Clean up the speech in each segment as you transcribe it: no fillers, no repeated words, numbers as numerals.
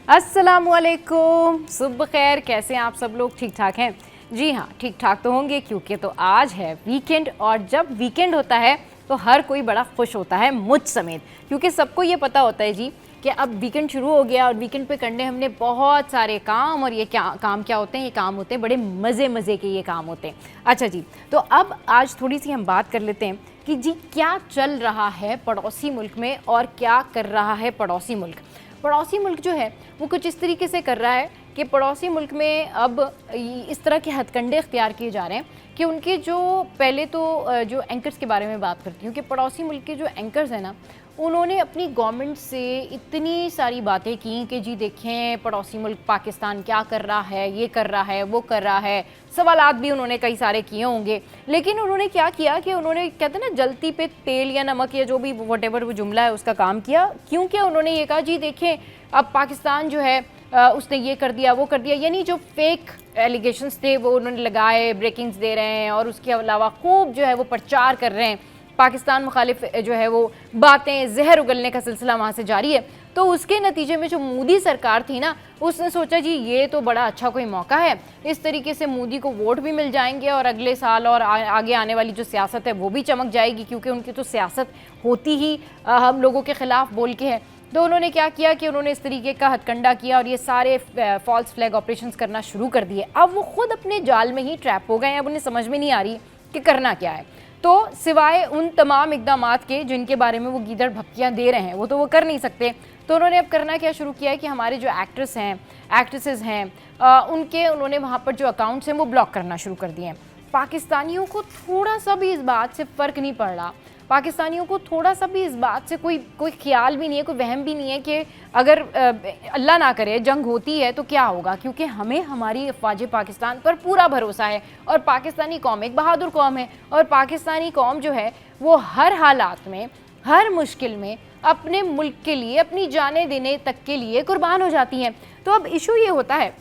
अस्सलामुअलैकुम, सुबह खैर। कैसे हैं आप सब लोग? ठीक ठाक हैं? जी हाँ, ठीक ठाक तो होंगे क्योंकि तो आज है वीकेंड, और जब वीकेंड होता है तो हर कोई बड़ा खुश होता है, मुझ समेत, क्योंकि सबको ये पता होता है जी कि अब वीकेंड शुरू हो गया और वीकेंड पे करने हमने बहुत सारे काम। और ये काम क्या होते हैं? ये काम होते हैं बड़े मज़े मज़े के, ये काम होते हैं। अच्छा जी, तो अब आज थोड़ी सी हम बात कर लेते हैं कि जी क्या चल रहा है पड़ोसी मुल्क में और क्या कर रहा है पड़ोसी मुल्क। पड़ोसी मुल्क जो है वो कुछ इस तरीके से कर रहा है कि पड़ोसी मुल्क में अब इस तरह के हथकंडे इख्तियार किए जा रहे हैं कि उनके जो पहले तो जो एंकर्स के बारे में बात करती हूँ कि पड़ोसी मुल्क के जो एंकर्स हैं ना, उन्होंने अपनी गवर्नमेंट से इतनी सारी बातें की कि जी देखें पड़ोसी मुल्क पाकिस्तान क्या कर रहा है, ये कर रहा है, वो कर रहा है। सवालात भी उन्होंने कई सारे किए होंगे, लेकिन उन्होंने क्या किया कि उन्होंने, कहते हैं ना, जलती पे तेल या नमक या जो भी वटेवर वो जुमला है उसका काम किया। क्योंकि उन्होंने ये कहा जी देखें अब पाकिस्तान जो है उसने ये कर दिया, वो कर दिया, यानी जो फेक एलिगेशंस थे वो उन्होंने लगाए, ब्रेकिंग्स दे रहे हैं और उसके अलावा खूब जो है वो प्रचार कर रहे हैं। पाकिस्तान मुखालिफ जो है वो बातें, जहर उगलने का सिलसिला वहाँ से जारी है। तो उसके नतीजे में जो मोदी सरकार थी ना, उसने सोचा जी ये तो बड़ा अच्छा कोई मौका है, इस तरीके से मोदी को वोट भी मिल जाएंगे और अगले साल और आगे आने वाली जो सियासत है वो भी चमक जाएगी, क्योंकि उनकी तो सियासत होती ही हम लोगों के ख़िलाफ़ बोल के है। तो उन्होंने क्या किया कि उन्होंने इस तरीके का हथकंडा किया और ये सारे फॉल्स फ्लैग ऑपरेशंस करना शुरू कर दिए। अब वो खुद अपने जाल में ही ट्रैप हो गए हैं। अब उन्हें समझ में नहीं आ रही कि करना क्या है। तो सिवाय उन तमाम इक़दामात के जिनके बारे में वो गीदड़ भपकियाँ दे रहे हैं, वो तो वो कर नहीं सकते। तो उन्होंने अब करना क्या शुरू किया है कि हमारे जो एक्ट्रेस हैं, एक्ट्रेसेस हैं, उन्होंने वहाँ पर जो अकाउंट्स हैं वो ब्लॉक करना शुरू कर दिए हैं। पाकिस्तानियों को थोड़ा सा भी इस बात से फ़र्क नहीं पड़ रहा, पाकिस्तानियों को थोड़ा सा भी इस बात से कोई ख्याल भी नहीं है, कोई वहम भी नहीं है कि अगर अल्लाह ना करे जंग होती है तो क्या होगा, क्योंकि हमें हमारी अफवाज पाकिस्तान पर पूरा भरोसा है। और पाकिस्तानी कौम एक बहादुर कौम है, और पाकिस्तानी कौम जो है वो हर हालात में, हर मुश्किल में अपने मुल्क के लिए, अपनी जाने देने तक के लिए कुर्बान हो जाती हैं। तो अब इशू ये होता है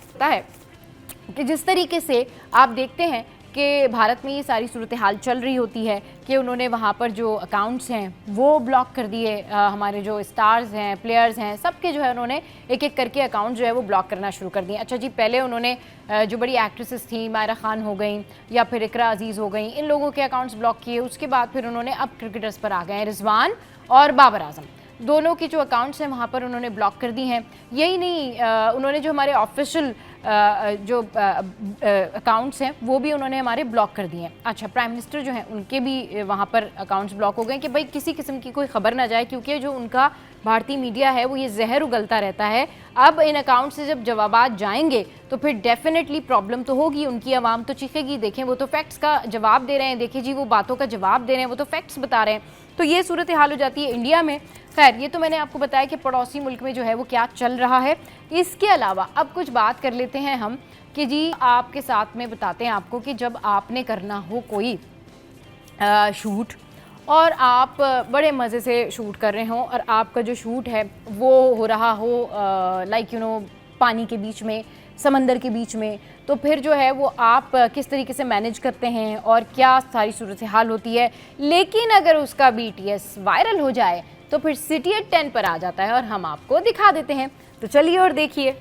कि जिस तरीके से आप देखते हैं कि भारत में ये सारी सूरत हाल चल रही होती है कि उन्होंने वहाँ पर जो अकाउंट्स हैं वो ब्लॉक कर दिए। हमारे जो स्टार्स हैं, प्लेयर्स हैं, सबके जो है उन्होंने एक एक करके अकाउंट जो है वो ब्लॉक करना शुरू कर दिए। अच्छा जी, पहले उन्होंने जो बड़ी एक्ट्रेसेस थी, मायरा खान हो गई या फिर इकरा अजीज़ हो गई, इन लोगों के अकाउंट्स ब्लॉक किए। उसके बाद फिर उन्होंने अब क्रिकेटर्स पर आ गए हैं, रिजवान और बाबर आजम, दोनों की जो अकाउंट्स हैं वहाँ पर उन्होंने ब्लॉक कर दी हैं। यही नहीं, उन्होंने जो हमारे ऑफिशियल जो अकाउंट्स हैं वो भी उन्होंने हमारे ब्लॉक कर दिए हैं। अच्छा, प्राइम मिनिस्टर जो हैं उनके भी वहाँ पर अकाउंट्स ब्लॉक हो गए कि भाई किसी किस्म की कोई खबर ना जाए, क्योंकि जो उनका भारतीय मीडिया है वो ये जहर उगलता रहता है। अब इन अकाउंट से जब जवाबात जाएंगे तो फिर डेफिनेटली प्रॉब्लम तो होगी, उनकी आवाम तो चीखेगी। देखें वो तो फैक्ट्स का जवाब दे रहे हैं, देखिए जी वो बातों का जवाब दे रहे हैं, वो तो फैक्ट्स बता रहे हैं। तो ये सूरत हाल हो जाती है इंडिया में। खैर, ये तो मैंने आपको बताया कि पड़ोसी मुल्क में जो है वो क्या चल रहा है। इसके अलावा अब कुछ बात कर लेते हैं हम कि जी आपके साथ में बताते हैं आपको कि जब आपने करना हो कोई शूट और आप बड़े मज़े से शूट कर रहे हों और आपका जो शूट है वो हो रहा हो लाइक पानी के बीच में, समंदर के बीच में, तो फिर जो है वो आप किस तरीके से मैनेज करते हैं और क्या सारी सूरत हाल होती है। लेकिन अगर उसका BTS वायरल हो जाए तो फिर सिटी एट 10 पर आ जाता है और हम आपको दिखा देते हैं। तो चलिए और देखिए।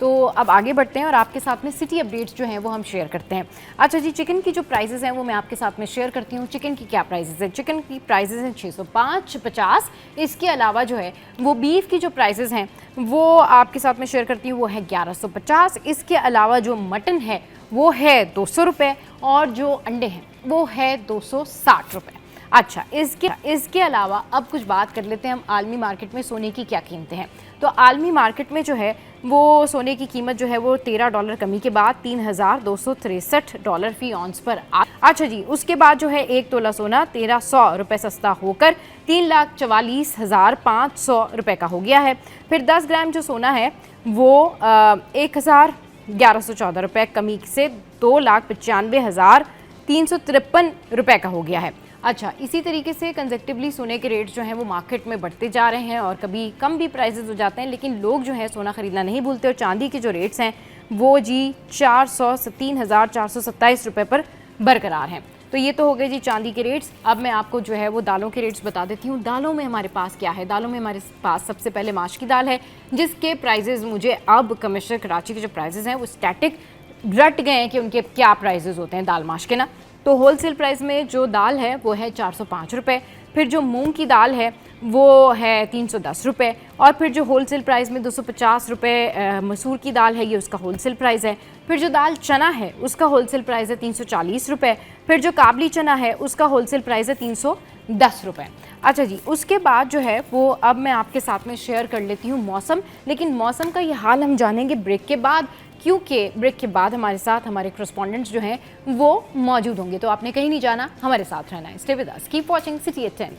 तो अब आगे बढ़ते हैं और आपके साथ में सिटी अपडेट्स जो हैं वो हम शेयर करते हैं। अच्छा जी, चिकन की जो प्राइसेस हैं वो मैं आपके साथ में शेयर करती हूँ। चिकन की क्या प्राइसेस है? चिकन की प्राइसेस हैं 605.50। इसके अलावा जो है वो बीफ की जो प्राइसेस हैं वो आपके साथ में शेयर करती हूँ, वो है 1150। इसके अलावा जो मटन है वो है 200 रुपये और जो अंडे हैं वो है 260 रुपये। अच्छा, इसके अलावा अब कुछ बात कर लेते हैं हम आलमी मार्केट में सोने की क्या कीमतें हैं। तो आलमी मार्केट में जो है वो सोने की कीमत जो है वो $13 कमी के बाद $3263 फी ऑन्स पर। अच्छा जी, उसके बाद जो है 1 तोला सोना 1300 रुपये सस्ता होकर 3,44,500 रुपये का हो गया है। फिर 10 ग्राम जो सोना है वो 1,1114 रुपये कमी से 2,95,353 रुपये का हो गया है। अच्छा, इसी तरीके से कंसेक्टिवली सोने के रेट्स जो हैं वो मार्केट में बढ़ते जा रहे हैं और कभी कम भी प्राइसेस हो जाते हैं, लेकिन लोग जो है सोना ख़रीदना नहीं भूलते। और चांदी के जो रेट्स हैं वो जी 3,427 रुपये पर बरकरार हैं। तो ये तो हो गए जी चांदी के रेट्स। अब मैं आपको जो है वो दालों के रेट्स बता देती हूँ। दालों में हमारे पास क्या है, दालों में हमारे पास सबसे पहले माश की दाल है, जिसके प्राइजेज़ मुझे अब कमिश्नर कराची के जो प्राइजेज़ हैं वो स्टैटिक रट गए हैं कि उनके क्या प्राइजेज़ होते हैं दाल माश के ना। तो होलसेल प्राइस में जो दाल है वो है 405 रुपये, फिर जो मूंग की दाल है वो है 310 रुपये, और फिर जो होलसेल प्राइस में 250 रुपये मसूर की दाल है, ये उसका होलसेल प्राइस है। फिर जो दाल चना है उसका होलसेल प्राइस है 340 रुपये, फिर जो काबली चना है उसका होलसेल प्राइस है 310 रुपये। अच्छा जी, उसके बाद जो है वो अब मैं आपके साथ में शेयर कर लेती हूँ मौसम, लेकिन मौसम का ये हाल हम जानेंगे ब्रेक के बाद, क्योंकि ब्रेक के बाद हमारे साथ हमारे करस्पॉन्डेंट्स जो हैं वो मौजूद होंगे। तो आपने कहीं नहीं जाना, हमारे साथ रहना है। Stay with us, keep watching City at 10।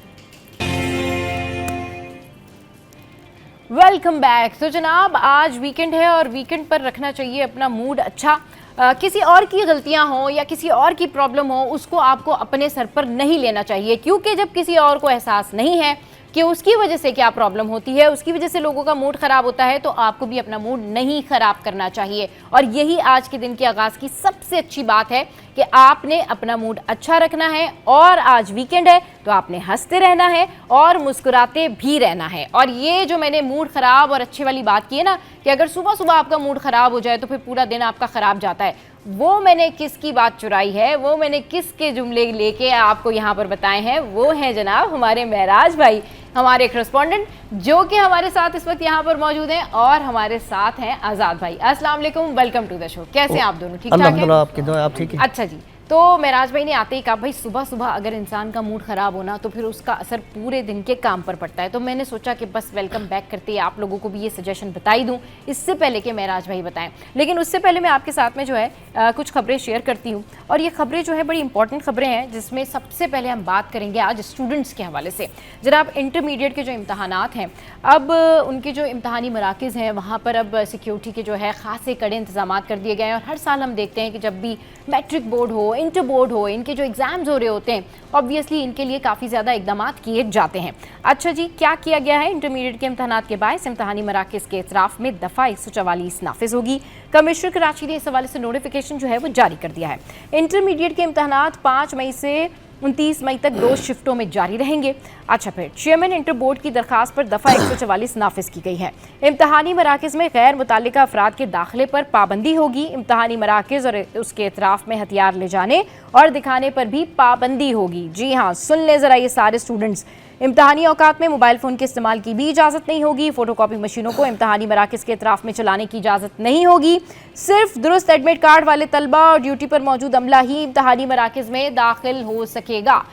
Welcome back. तो जनाब आज वीकेंड है और वीकेंड पर रखना चाहिए अपना मूड अच्छा। किसी और की गलतियां हो या किसी और की प्रॉब्लम हो उसको आपको अपने सर पर नहीं लेना चाहिए, क्योंकि जब किसी और को एहसास नहीं है कि उसकी वजह से क्या प्रॉब्लम होती है, उसकी वजह से लोगों का मूड ख़राब होता है, तो आपको भी अपना मूड नहीं ख़राब करना चाहिए। और यही आज के दिन के आगाज़ की सबसे अच्छी बात है कि आपने अपना मूड अच्छा रखना है, और आज वीकेंड है तो आपने हंसते रहना है और मुस्कुराते भी रहना है। और ये जो मैंने मूड ख़राब और अच्छे वाली बात की है ना, कि अगर सुबह सुबह आपका मूड ख़राब हो जाए तो फिर पूरा दिन आपका ख़राब जाता है, वो मैंने किसकी बात चुराई है, वो मैंने किसके जुमले लेके आपको यहाँ पर बताए हैं, वो हैं जनाब हमारे महराज भाई, हमारे करस्पॉन्डेंट, जो कि हमारे साथ इस वक्त यहाँ पर मौजूद हैं, और हमारे साथ हैं आज़ाद भाई। अस्सलाम वालेकुम, वेलकम टू द शो। कैसे हैं आप दोनों? ठीक ठाक हैं? आपकी दुआ, आप ठीक है? अच्छा जी, तो महराज भाई ने आते ही कहा भाई सुबह सुबह अगर इंसान का मूड ख़राब होना तो फिर उसका असर पूरे दिन के काम पर पड़ता है। तो मैंने सोचा कि बस वेलकम बैक करते ही आप लोगों को भी ये सजेशन बताई दूं, इससे पहले कि महराज भाई बताएं। लेकिन उससे पहले मैं आपके साथ में जो है कुछ खबरें शेयर करती हूँ, और ये खबरें जो है बड़ी इंपॉर्टेंट खबरें हैं, जिसमें सबसे पहले हम बात करेंगे आज स्टूडेंट्स के हवाले से। जनाब इंटरमीडिएट के जो इम्तहानात हैं, अब उनके जो इम्तहानी मराकज़ हैं वहाँ पर अब सिक्योरिटी के जो है ख़ासे कड़े इंतजाम कर दिए गए हैं। और हर साल हम देखते हैं कि जब भी मैट्रिक बोर्ड हो, इंटर बोर्ड हो, इनके जो एग्ज़ाम्स हो रहे होते हैं, ऑब्वियसली इनके लिए काफ़ी ज़्यादा इकदाम किए जाते हैं। अच्छा जी, क्या किया गया है? इंटरमीडिएट के इम्तहानात के बायस इम्तहानी मराकज़ के इतराफ़ में दफ़ा 144 नाफिज होगी। कमिश्नर कराची ने इस हवाले से नोटिफिकेशन जो है वो जारी कर दिया है। इंटरमीडिएट के इम्तहानात 5 मई से 29 मई तक 2 शिफ्टों में जारी रहेंगे। अच्छा, फिर चेयरमैन इंटर बोर्ड की दरखास्त पर दफ़ा 144 नाफिज की गई है। इम्तहानी मराकज़ में गैर मुतल्लिका अफराद के दाखिले पर पाबंदी होगी। इम्तहानी मराकज़ और उसके इतराफ़ में हथियार ले जाने और दिखाने पर भी पाबंदी होगी। जी हाँ, सुन ले ज़रा ये सारे स्टूडेंट्स। इम्तहानी औकात में मोबाइल फ़ोन के इस्तेमाल की भी इजाज़त नहीं होगी। फ़ोटोकॉपी मशीनों को इम्तहानी मराकज़ के इतराफ़ में चलाने की इजाज़त नहीं होगी। सिर्फ दुरुस्त एडमिट कार्ड वाले तलबा और ड्यूटी पर मौजूद अमला ही इम्तहानी मराकज़ में दाखिल हो सकेगा।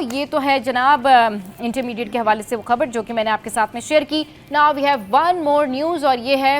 ये तो है जनाब इंटरमीडिएट के हवाले से वो खबर जो कि मैंने आपके साथ में शेयर की। Now we have one more news, और ये है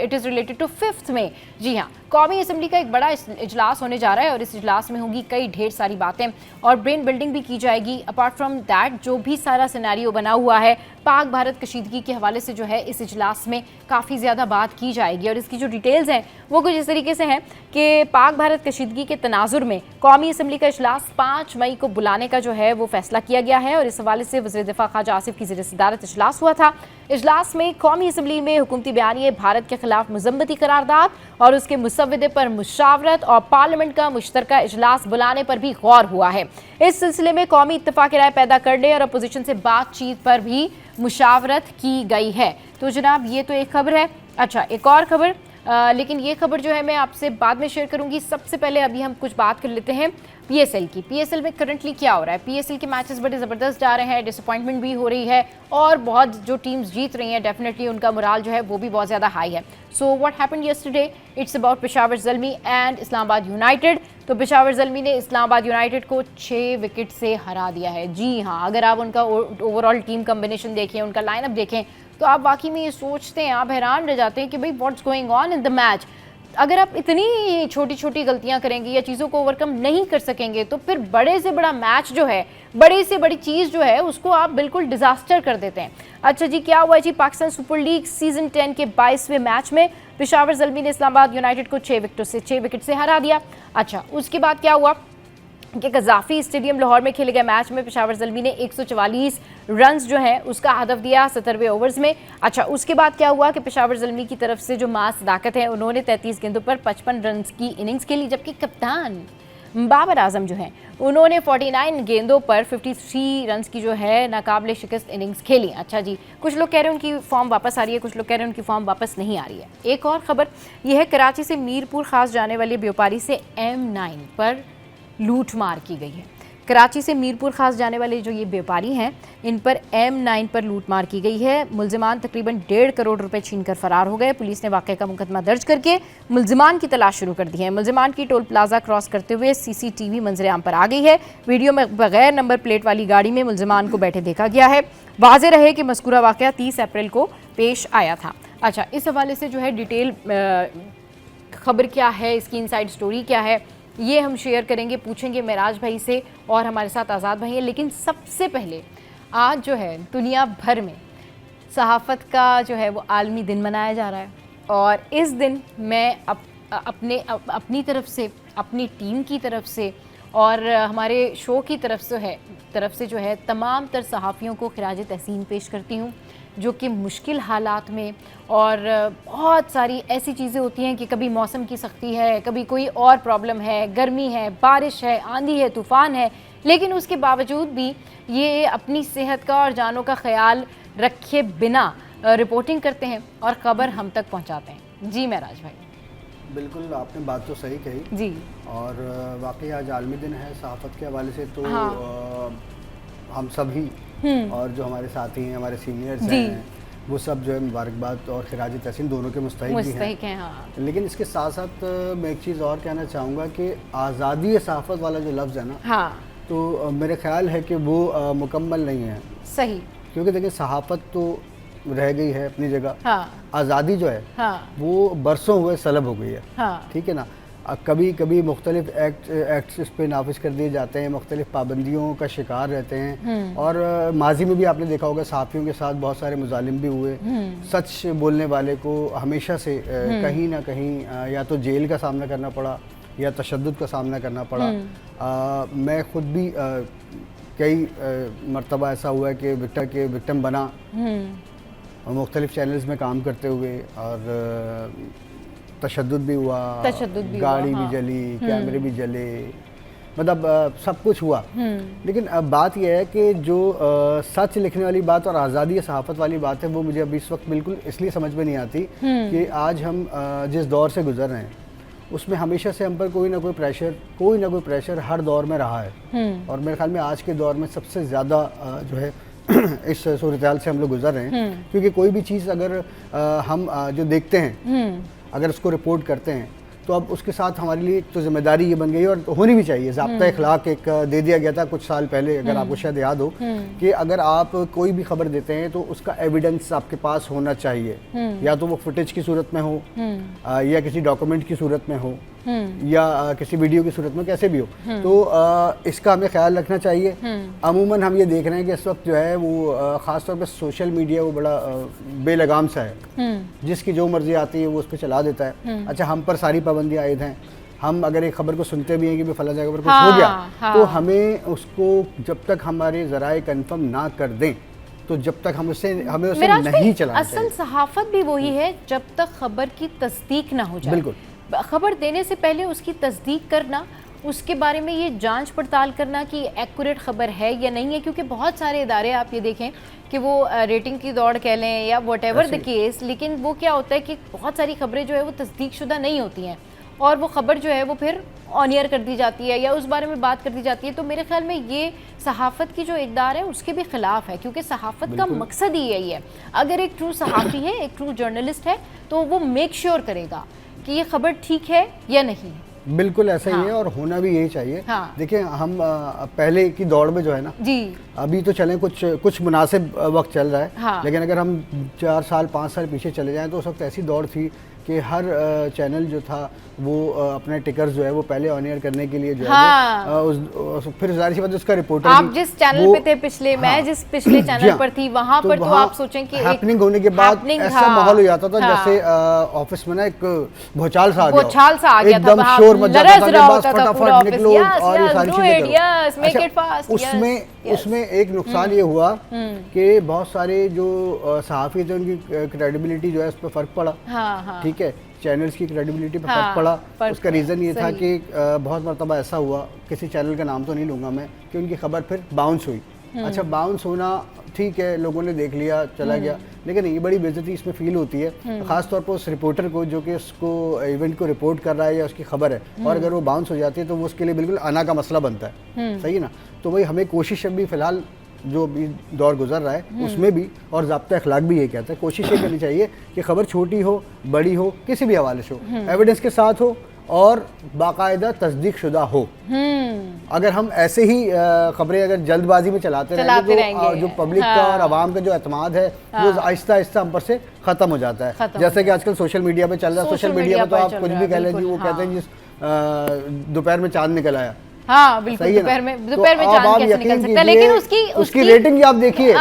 it is related to 5th में। जी हाँ, कौमी असम्बली का एक बड़ा इजलास होने जा रहा है, और इस इजलास में होंगी कई ढेर सारी बातें और ब्रेन बिल्डिंग भी की जाएगी। अपार्ट फ्रॉम दैट, जो भी सारा सिनेरियो बना हुआ है पाक भारत कशीदगी के हवाले से, जो है इस इजलास में काफ़ी ज़्यादा बात की जाएगी। और इसकी जो डिटेल्स हैं वो कुछ इस तरीके से हैं कि पाक भारत कशीदगी के तनाजुर में कौमी असम्बली का इजलास 5 मई को बुलाने का जो है वो फैसला किया गया है। और इस हवाले से वज़ीर दिफा ख्वाजा आसिफ की ज़ेर-ए-सदारत इजलास हुआ था। इजलास में कौमी असम्बली में हुकूमती बयानिए, भारत के खिलाफ मज़म्मती करारदाद और उसके मुसव्वदे पर मुशावरत और पार्लियामेंट का मुश्तरका इजलास बुलाने पर भी गौर हुआ है। इस सिलसिले में कौमी इत्तफाक राय पैदा करने और अपोजिशन से बातचीत पर भी मुशावरत की गई है। तो जनाब ये तो एक खबर है। अच्छा, एक और खबर, लेकिन ये खबर जो है मैं आपसे बाद में शेयर करूंगी। सबसे पहले अभी हम कुछ बात कर लेते हैं पीएसएल की। पीएसएल में करंटली क्या हो रहा है? पीएसएल के मैचेस बड़े ज़बरदस्त जा रहे हैं, डिसअपॉइंटमेंट भी हो रही है, और बहुत जो टीम्स जीत रही हैं डेफिनेटली उनका मोराल जो है वो भी बहुत ज़्यादा हाई है। So what happened yesterday? It's about Peshawar Zalmi and Islamabad United. तो पेशावर ज़ल्मी ने इस्लामाबाद यूनाइटेड को 6 विकेट से हरा दिया है। जी हाँ, अगर आप उनका ओवरऑल टीम कम्बिनेशन देखें, उनका लाइनअप देखें, तो आप वाकई में ये सोचते हैं, आप हैरान रह जाते हैं कि भाई what's going on in the match. अगर आप इतनी छोटी छोटी गलतियां करेंगे या चीज़ों को ओवरकम नहीं कर सकेंगे, तो फिर बड़े से बड़ा मैच जो है, बड़ी से बड़ी चीज़ जो है, उसको आप बिल्कुल डिजास्टर कर देते हैं। अच्छा जी, क्या हुआ जी? पाकिस्तान सुपर लीग सीजन 10 के 22वें मैच में पेशावर ज़ल्मी ने इस्लामाबाद यूनाइटेड को 6 विकेट से हरा दिया। अच्छा, उसके बाद क्या हुआ कि कज़ाफ़ी स्टेडियम लाहौर में खेले गए मैच में पेशावर ज़ल्मी ने 144 रन्स जो है उसका हदफ दिया 17वें ओवर्स में। अच्छा, उसके बाद क्या हुआ कि पेशावर ज़ल्मी की तरफ से जो मास सदाकत है, उन्होंने 33 गेंदों पर 55 रन की इनिंग्स खेली, जबकि कप्तान बाबर आजम जो हैं उन्होंने 49 गेंदों पर 53 रन्स की जो है नाकाबिले शिकस्त इनिंग्स खेली। अच्छा जी, कुछ लोग कह रहे हैं उनकी फॉर्म वापस आ रही है, कुछ लोग कह रहे हैं उनकी फॉर्म वापस नहीं आ रही है। एक और खबर यह है, कराची से मीरपुर खास जाने वाले व्यापारी से M9 पर लूटमार की गई है। कराची से मीरपुर खास जाने वाले जो ये व्यापारी हैं इन पर M9 पर लूटमार की गई है। मुल्जिमान तकरीबन 1.5 करोड़ रुपए छीनकर फरार हो गए। पुलिस ने वाक़े का मुकदमा दर्ज करके मुल्जिमान की तलाश शुरू कर दी है। मुल्जिमान की टोल प्लाजा क्रॉस करते हुए CCTV मंजर-ए-आम पर आ गई है। वीडियो में बगैर नंबर प्लेट वाली गाड़ी में मुल्जिमान को बैठे देखा गया है। वाज़ेह रहे कि मज़कूरा वाक़या 30 अप्रैल को पेश आया था। अच्छा, इस हवाले से जो है डिटेल खबर क्या है, इसकी इनसाइड स्टोरी क्या है, ये हम शेयर करेंगे, पूछेंगे मेराज भाई से, और हमारे साथ आज़ाद भाई हैं। लेकिन सबसे पहले आज जो है दुनिया भर में सहाफ़त का जो है वो आलमी दिन मनाया जा रहा है, और इस दिन मैं अपनी तरफ से, अपनी टीम की तरफ से और हमारे शो की तरफ से जो है तमाम तर सहाफ़ियों को खिराज तहसीन पेश करती हूँ, जो कि मुश्किल हालात में, और बहुत सारी ऐसी चीज़ें होती हैं कि कभी मौसम की सख्ती है, कभी कोई और प्रॉब्लम है, गर्मी है, बारिश है, आंधी है, तूफ़ान है, लेकिन उसके बावजूद भी ये अपनी सेहत का और जानों का ख्याल रखे बिना रिपोर्टिंग करते हैं और ख़बर हम तक पहुंचाते हैं। जी मेराज भाई। बिल्कुल, आपने बात तो सही कही जी। और वाकई आज आलमी दिन है सहाफ़त के हवाले से, तो हाँ। हम सभी और जो हमारे साथी हैं, हमारे सीनियर्स हैं, वो सब जो है मुबारकबाद और खिराज तहसीन दोनों के मुस्तहिक हैं। हाँ। लेकिन इसके साथ साथ मैं एक चीज़ और कहना चाहूँगा कि आज़ादी सहाफ़त वाला जो लफ्ज़ है ना, हाँ, तो मेरे ख्याल है कि वो मुकम्मल नहीं है। सही। क्योंकि देखिए सहाफ़त तो रह गई है अपनी जगह, हाँ। आज़ादी जो है वो बरसों हुए सलब हो गई है। हाँ। ठीक है ना। कभी कभी मुख्तलिफ एक्ट्स इस पर नाफिज कर दिए जाते हैं, मुख्तलिफ पाबंदियों का शिकार रहते हैं, और माजी में भी आपने देखा होगा सहाफ़ियों के साथ बहुत सारे मुजालिम भी हुए। सच बोलने वाले को हमेशा से कहीं ना कहीं या तो जेल का सामना करना पड़ा या तशद्दुद का सामना करना पड़ा। मैं ख़ुद भी कई मरतबा ऐसा हुआ है कि विक्टिम बना, और मुख्तलिफ चैनल्स में काम करते हुए, और तशद्दुद भी हुआ, गाड़ी भी जली, कैमरे भी जले, मतलब सब कुछ हुआ। लेकिन अब बात यह है कि जो सच लिखने वाली बात और आज़ादी सहाफ़त वाली बात है, वो मुझे अभी इस वक्त बिल्कुल इसलिए समझ में नहीं आती कि आज हम जिस दौर से गुजर रहे हैं उसमें हमेशा से हम पर कोई ना कोई प्रेशर हर दौर में रहा है। और मेरे ख्याल में आज के दौर में सबसे ज़्यादा जो है इस सूरत-ए-हाल से हम लोग गुजर रहे हैं। क्योंकि कोई भी चीज़ अगर हम जो देखते हैं, अगर उसको रिपोर्ट करते हैं, तो अब उसके साथ हमारे लिए तो जिम्मेदारी ये बन गई है, और होनी भी चाहिए। ज़ाब्ता इखलाक एक दे दिया गया था कुछ साल पहले, अगर आपको शायद याद हो, कि अगर आप कोई भी खबर देते हैं तो उसका एविडेंस आपके पास होना चाहिए, या तो वो फुटेज की सूरत में हो, या किसी डॉक्यूमेंट की सूरत में हो, या किसी वीडियो की सूरत में, कैसे भी हो। तो इसका हमें ख्याल रखना चाहिए। अमूमन हम ये देख रहे हैं कि इस वक्त जो है वो ख़ास तौर पे सोशल मीडिया वो बड़ा बेलगाम सा है, जिसकी जो मर्जी आती है वो उस पर चला देता है। अच्छा, हम पर सारी पाबंदियाँ आयद हैं। हम अगर एक खबर को सुनते भी हैं कि फला जगह पर कुछ हो गया, तो हमें उसको जब तक हमारे ज़राए कन्फर्म ना कर दें, तो जब तक हमें उसे नहीं चलाना चाहिए। असल सहाफ़त भी वही है, जब तक खबर की तस्दीक ना हो जाए। बिल्कुल, खबर देने से पहले उसकी तस्दीक करना, उसके बारे में ये जांच पड़ताल करना कि एक्यूरेट खबर है या नहीं है। क्योंकि बहुत सारे इदारे आप ये देखें कि वो रेटिंग की दौड़ कह लें या वट एवर द केस, लेकिन वो क्या होता है कि बहुत सारी खबरें जो है वो तस्दीक शुदा नहीं होती हैं, और वो खबर जो है वो फिर ऑन एयर कर दी जाती है या उस बारे में बात कर दी जाती है। तो मेरे ख्याल में ये सहाफ़त की जो इक़दार है उसके भी ख़िलाफ़ है, क्योंकि सहाफ़त का मकसद ही यही है। अगर एक ट्रू सहाफ़ी है, एक ट्रू जर्नलिस्ट है, तो वो मेक श्योर करेगा कि ये खबर ठीक है या नहीं। बिल्कुल ऐसा ही है, और होना भी यही चाहिए। देखिए, हम पहले की दौड़ में जो है ना जी, अभी तो चलें कुछ मुनासिब वक्त चल रहा है, लेकिन अगर हम 4 साल 5 साल पीछे चले जाएं तो उस वक्त ऐसी दौड़ थी कि हर चैनल जो था वो अपने टिकर्स जो है वो पहले ऑन एयर करने के लिए जो है फिर जाहिर सी बात उसका रिपोर्टर आप जिस चैनल पे थे पिछले, मैं जिस पिछले चैनल पर थी वहां पर, तो आप सोचें कि हैपनिंग होने के बाद ऐसा माहौल हो जाता था जैसे ऑफिस में ना एक भूचाल सा आ गया, एकदम शोर शोर मच जाता था कि बस फटाफट निकलो yes, और ये yes, सारी do चीजें it, करो। yes, make अच्छा, it fast, उसमें yes, उसमें एक नुकसान ये हुआ कि बहुत सारे जो सहाफ़ी थे उनकी क्रेडिबिलिटी जो है उस पर फ़र्क पड़ा। हाँ, हाँ, ठीक है, चैनल्स की क्रेडिबिलिटी पे हाँ, फ़र्क पड़ा। फर्क उसका पड़ा, रीज़न ये था सही। कि बहुत मरतबा ऐसा हुआ, किसी चैनल का नाम तो नहीं लूँगा मैं, कि उनकी खबर फिर बाउंस हुई। अच्छा, बाउंस होना ठीक है, लोगों ने देख लिया, चला गया, लेकिन ये बड़ी बेइज्जती इसमें फील होती है, ख़ास तौर पर उस रिपोर्टर को जो कि उसको इवेंट को रिपोर्ट कर रहा है या उसकी खबर है, और अगर वो बाउंस हो जाती है तो वो उसके लिए बिल्कुल अना का मसला बनता है। सही है ना? तो वही हमें कोशिश अभी फ़िलहाल जो अभी दौर गुजर रहा है उसमें भी, और ज़ाब्ता अखलाक भी ये कहता है, कोशिश ये करनी चाहिए कि खबर छोटी हो, बड़ी हो, किसी भी हवाले से हो, एविडेंस के साथ हो और बाकायदा तस्दीक शुदा हो। अगर हम ऐसे ही खबरें अगर जल्दबाजी में चलाते रहेंगे तो जो पब्लिक का और आवाम का जो एतमाद है वो आहिस्ता आहिस्ता हम पर से ख़त्म हो जाता है। जैसे कि आजकल सोशल मीडिया पे चल रहा है, सोशल मीडिया में तो आप कुछ भी कह लें, वो कहते हैं जिस दोपहर में चांद निकल आया। हाँ बिल्कुल, दोपहर में चांद कैसे निकल सकता है, लेकिन उसकी रेटिंग आप देखिए,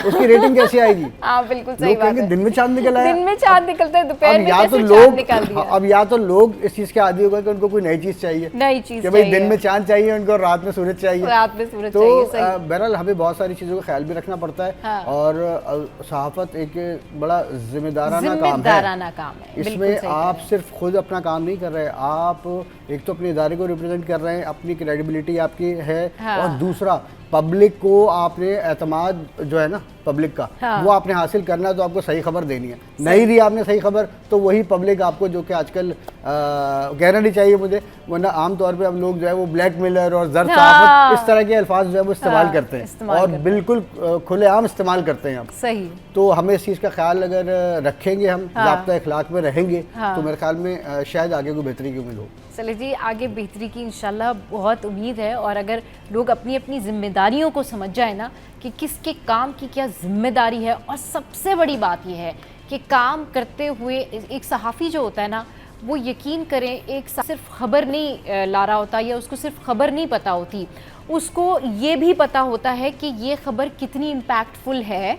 उसकी रेटिंग कैसे आएगी। हाँ बिल्कुल सही बात है। दिन में चांद निकल आया, दिन में चांद निकलता है, दोपहर में कैसे चांद निकाल दिया। अब या तो लोग इस चीज के आदी हो गए कि उनको कोई नई चीज चाहिए, कि भाई दिन में चांद चाहिए उनको, रात में सूरज चाहिए, तो बहरहाल हमें बहुत सारी चीजों का ख्याल भी रखना पड़ता है। और सहाफत एक बड़ा जिम्मेदाराना काम है। इसमें आप सिर्फ खुद अपना काम नहीं कर रहे, आप एक तो अपने इदारे को रिप्रेजेंट कर रहे हैं, अपनी क्रेडिबिलिटी आपकी है, और दूसरा पब्लिक को आपने एतमाद जो है ना पब्लिक का, वो आपने हासिल करना है, तो आपको सही खबर देनी है। नहीं दी आपने सही खबर तो वही पब्लिक आपको, जो कि आजकल कहना नहीं चाहिए मुझे, वरना आमतौर पे हम लोग जो है वो ब्लैकमेलर और जर सहाफत इस तरह के अल्फाज जो है वो इस्तेमाल करते हैं, और बिल्कुल खुलेआम इस्तेमाल करते हैं। सही, तो हमें इस चीज़ का ख्याल अगर रखेंगे, हम ज़ाब्ता अखलाक में रहेंगे, तो मेरे ख्याल में शायद आगे कोई बेहतरी की उम्मीद हो। चलिए जी, आगे बेहतरी की इंशाल्लाह बहुत उम्मीद है, और अगर लोग अपनी अपनी जिम्मेदारियों को समझ जाए ना कि किसके काम की क्या जिम्मेदारी है, और सबसे बड़ी बात यह है कि काम करते हुए एक सहाफ़ी जो होता है ना, वो यकीन करें एक सिर्फ खबर नहीं ला रहा होता, या उसको सिर्फ खबर नहीं पता होती, उसको ये भी पता होता है कि ये खबर कितनी इम्पैक्टफुल है,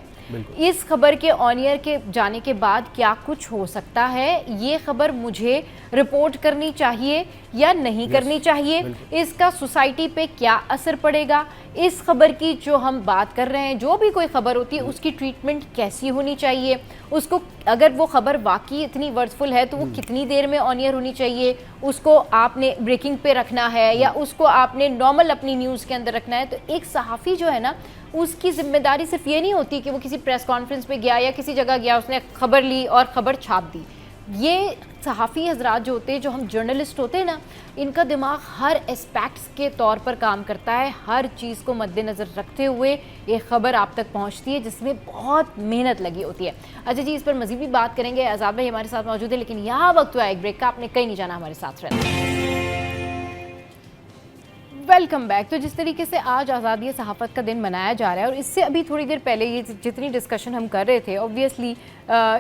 इस खबर के ऑन एयर के जाने के बाद क्या कुछ हो सकता है, ये खबर मुझे रिपोर्ट करनी चाहिए या नहीं करनी चाहिए, इसका सोसाइटी पे क्या असर पड़ेगा, इस खबर की जो हम बात कर रहे हैं, जो भी कोई खबर होती है उसकी ट्रीटमेंट कैसी होनी चाहिए, उसको अगर वो खबर वाकई इतनी वर्थफुल है तो वो कितनी देर में ऑन एयर होनी चाहिए, उसको आपने ब्रेकिंग पे रखना है या उसको आपने नॉर्मल अपनी न्यूज़ के अंदर रखना है। तो एक सहाफ़ी जो है ना, उसकी जिम्मेदारी सिर्फ ये नहीं होती कि वो किसी प्रेस कॉन्फ्रेंस पे गया या किसी जगह गया, उसने खबर ली और ख़बर छाप दी। ये सहाफ़ी हजरात जो होते हैं, जो हम जर्नलिस्ट होते हैं ना, इनका दिमाग हर एस्पेक्ट्स के तौर पर काम करता है, हर चीज़ को मद्देनज़र रखते हुए ये ख़बर आप तक पहुंचती है, जिसमें बहुत मेहनत लगी होती है। अच्छा जी, इस पर मज़ीद भी बात करेंगे, आज़ाद भाई हमारे साथ मौजूद है, लेकिन यहाँ वक्त हुआ एक ब्रेक का, आपने कहीं नहीं जाना, हमारे साथ रहना। Welcome back. तो जिस तरीके से आज आज़ादी सहाफ़त का दिन मनाया जा रहा है, और इससे अभी थोड़ी देर पहले ये जितनी डिस्कशन हम कर रहे थे, ऑब्वियसली